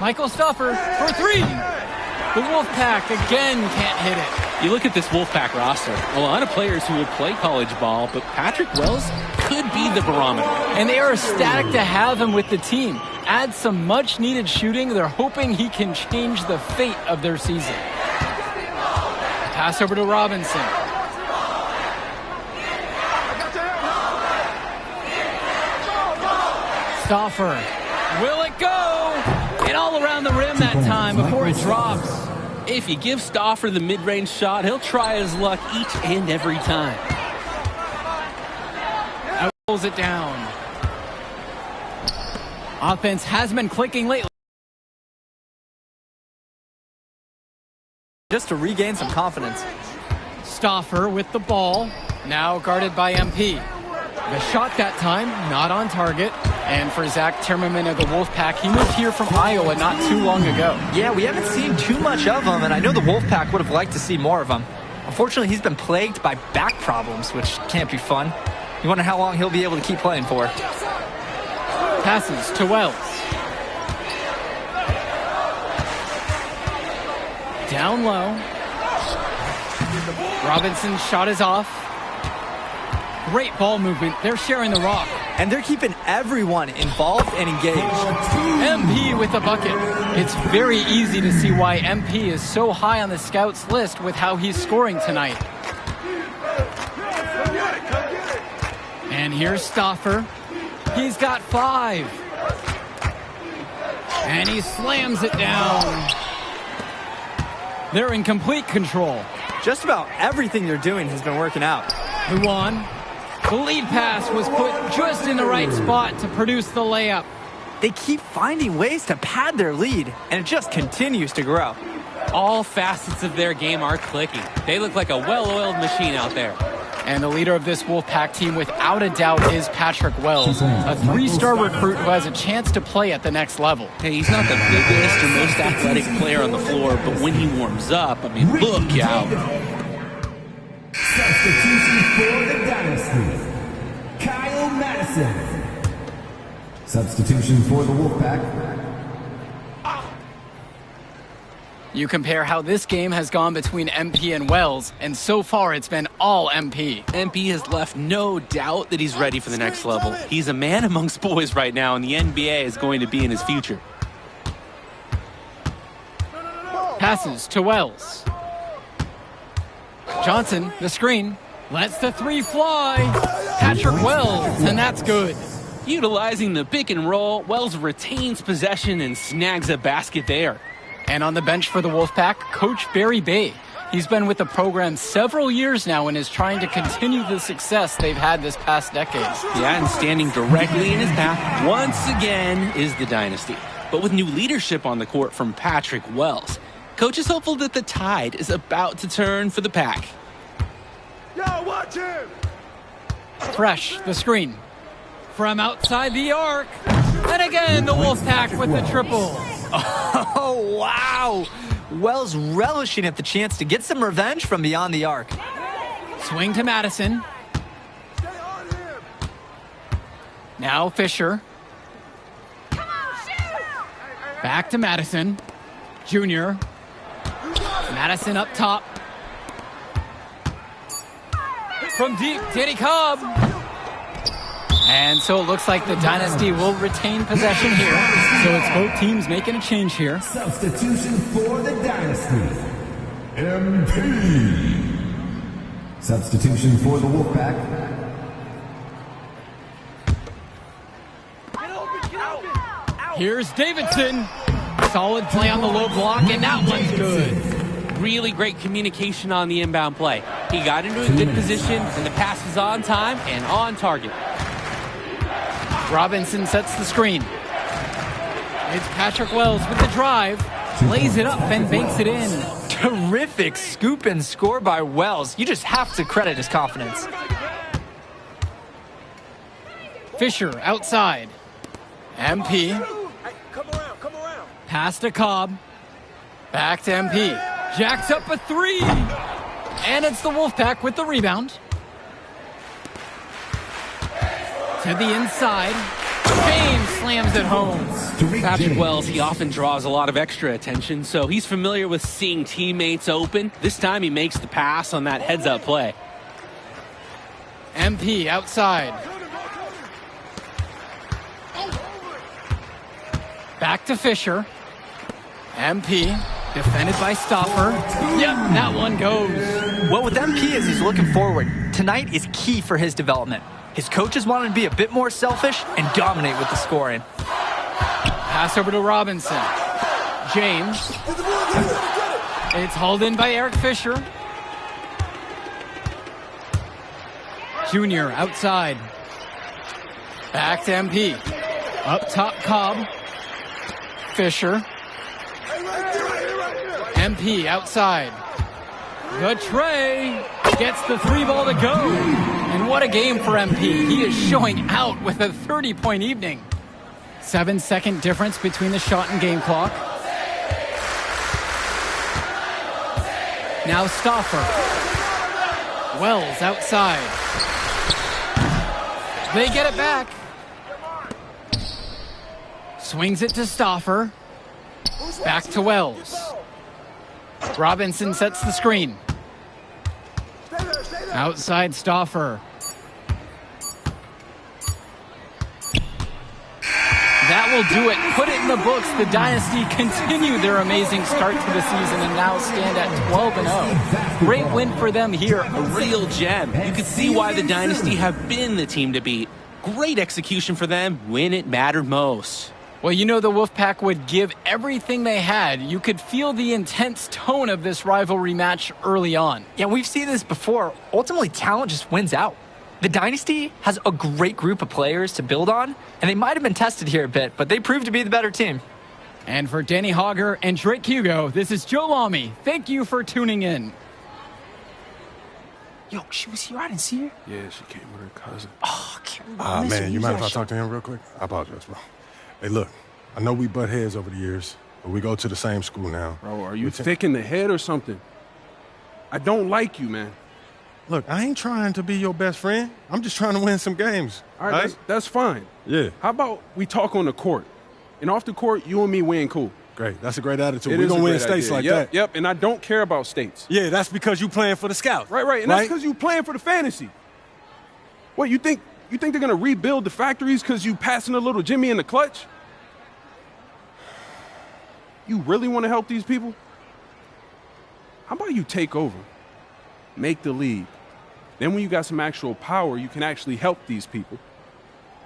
Michael Stauffer for three. The Wolfpack again can't hit it. You look at this Wolfpack roster, a lot of players who will play college ball, but Patrick Wells could be the barometer. And they are ecstatic to have him with the team. Add some much-needed shooting. They're hoping he can change the fate of their season. Pass over to Robinson. Stauffer. Will it go? And all around the rim that time before it drops. If you give Stauffer the mid-range shot, he'll try his luck each and every time. Pulls it down. Offense has been clicking lately. Just to regain some confidence. Stauffer with the ball, now guarded by MP. The shot that time, not on target. And for Zach Timmerman of the Wolfpack, he moved here from Iowa not too long ago. Yeah, we haven't seen too much of him, and I know the Wolfpack would have liked to see more of him. Unfortunately, he's been plagued by back problems, which can't be fun. You wonder how long he'll be able to keep playing for. Passes to Wells. Down low. Robinson's shot is off. Great ball movement. They're sharing the rock. And they're keeping everyone involved and engaged. MP with the bucket. It's very easy to see why MP is so high on the scouts list with how he's scoring tonight. And here's Stauffer. He's got 5. And he slams it down. They're in complete control. Just about everything they're doing has been working out. Luan. The lead pass was put just in the right spot to produce the layup. They keep finding ways to pad their lead, and it just continues to grow. All facets of their game are clicking. They look like a well-oiled machine out there. And the leader of this Wolfpack team, without a doubt, is Patrick Wells, a 3-star recruit who has a chance to play at the next level. Hey, he's not the biggest or most athletic player on the floor, but when he warms up, I mean, look out. Substitution for the Dynasty, Kyle Madison. Substitution for the Wolfpack. You compare how this game has gone between MP and Wells, and so far it's been all MP. MP has left no doubt that he's ready for the next level. He's a man amongst boys right now, and the NBA is going to be in his future. Passes to Wells. Johnson, the screen, lets the 3 fly. Patrick Wells, and that's good. Utilizing the pick and roll, Wells retains possession and snags a basket there. And on the bench for the Wolfpack, Coach Barry Bay. He's been with the program several years now and is trying to continue the success they've had this past decade. Yeah, and standing directly in his path once again is the Dynasty. But with new leadership on the court from Patrick Wells, Coach is hopeful that the tide is about to turn for the Pack. Yo, watch him! Fresh, the screen. From outside the arc. And again, the Wolfpack with the triple. Oh, wow. Wells relishing at the chance to get some revenge from beyond the arc. Swing to Madison. Now Fisher. Back to Madison. Junior. Madison up top. From deep, Danny Cobb. And so it looks like the Dynasty will retain possession here. So it's both teams making a change here. Substitution for the Dynasty, MP. Substitution for the Wolfpack. Here's Davidson. Solid play on the low block, and that one's good. Really great communication on the inbound play. He got into a good position, and the pass is on time and on target. Robinson sets the screen. It's Patrick Wells with the drive. Lays it up and banks it in. Terrific scoop and score by Wells. You just have to credit his confidence. Fisher outside. MP. Pass to Cobb. Back to MP. Jacks up a 3. And it's the Wolfpack with the rebound. To the inside. James slams it home. Patrick Wells, he often draws a lot of extra attention, so he's familiar with seeing teammates open. This time he makes the pass on that heads-up play. MP outside. Back to Fisher. MP Defended by Stoffer. Yep, that one goes. Well, with MP as he's looking forward, tonight is key for his development. His coaches want him to be a bit more selfish and dominate with the scoring. Pass over to Robinson. James. It's hauled in by Eric Fisher. Junior outside. Back to MP. Up top, Cobb. Fisher. MP outside. The tray gets the 3-ball to go. And what a game for MP. He is showing out with a 30-point evening. 7-second difference between the shot and game clock. Now Stoffer. Wells outside. They get it back. Swings it to Stoffer. Back to Wells. Robinson sets the screen. Outside Stoffer. That will do it. Put it in the books. The Dynasty continue their amazing start to the season and now stand at 12-0. Great win for them here. A real gem. You could see why the Dynasty have been the team to beat. Great execution for them when it mattered most. Well, you know the Wolfpack would give everything they had. You could feel the intense tone of this rivalry match early on. Yeah, we've seen this before. Ultimately, talent just wins out. The Dynasty has a great group of players to build on, and they might have been tested here a bit, but they proved to be the better team. And for Danny Hogger and Drake Hugo, this is Joe Lamy. Thank you for tuning in. Yo, she was here. I didn't see her. Yeah, she came with her cousin. Oh, I can't remember. Man, you mind if I talk to him real quick? I apologize, bro. Hey, look, I know we butt heads over the years, but we go to the same school now. Bro, are you thick in the head or something? I don't like you, man. Look, I ain't trying to be your best friend. I'm just trying to win some games. All right, that's fine. Yeah. How about we talk on the court? And off the court, you and me win cool. Great. That's a great attitude. We're going to win states like that. Yep, and I don't care about states. Yeah, that's because you playing for the Scouts. Right. And that's because you playing for the fantasy. What, you think they're going to rebuild the factories because you passing a little Jimmy in the clutch? You really want to help these people? How about you take over? Make the league. Then when you got some actual power, you can actually help these people.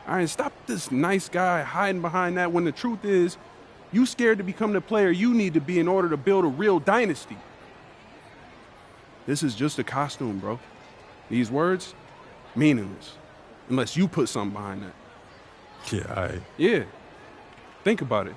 All right, stop this nice guy hiding behind that when the truth is you scared to become the player you need to be in order to build a real dynasty. This is just a costume, bro. These words, meaningless, unless you put something behind that. Yeah. Think about it.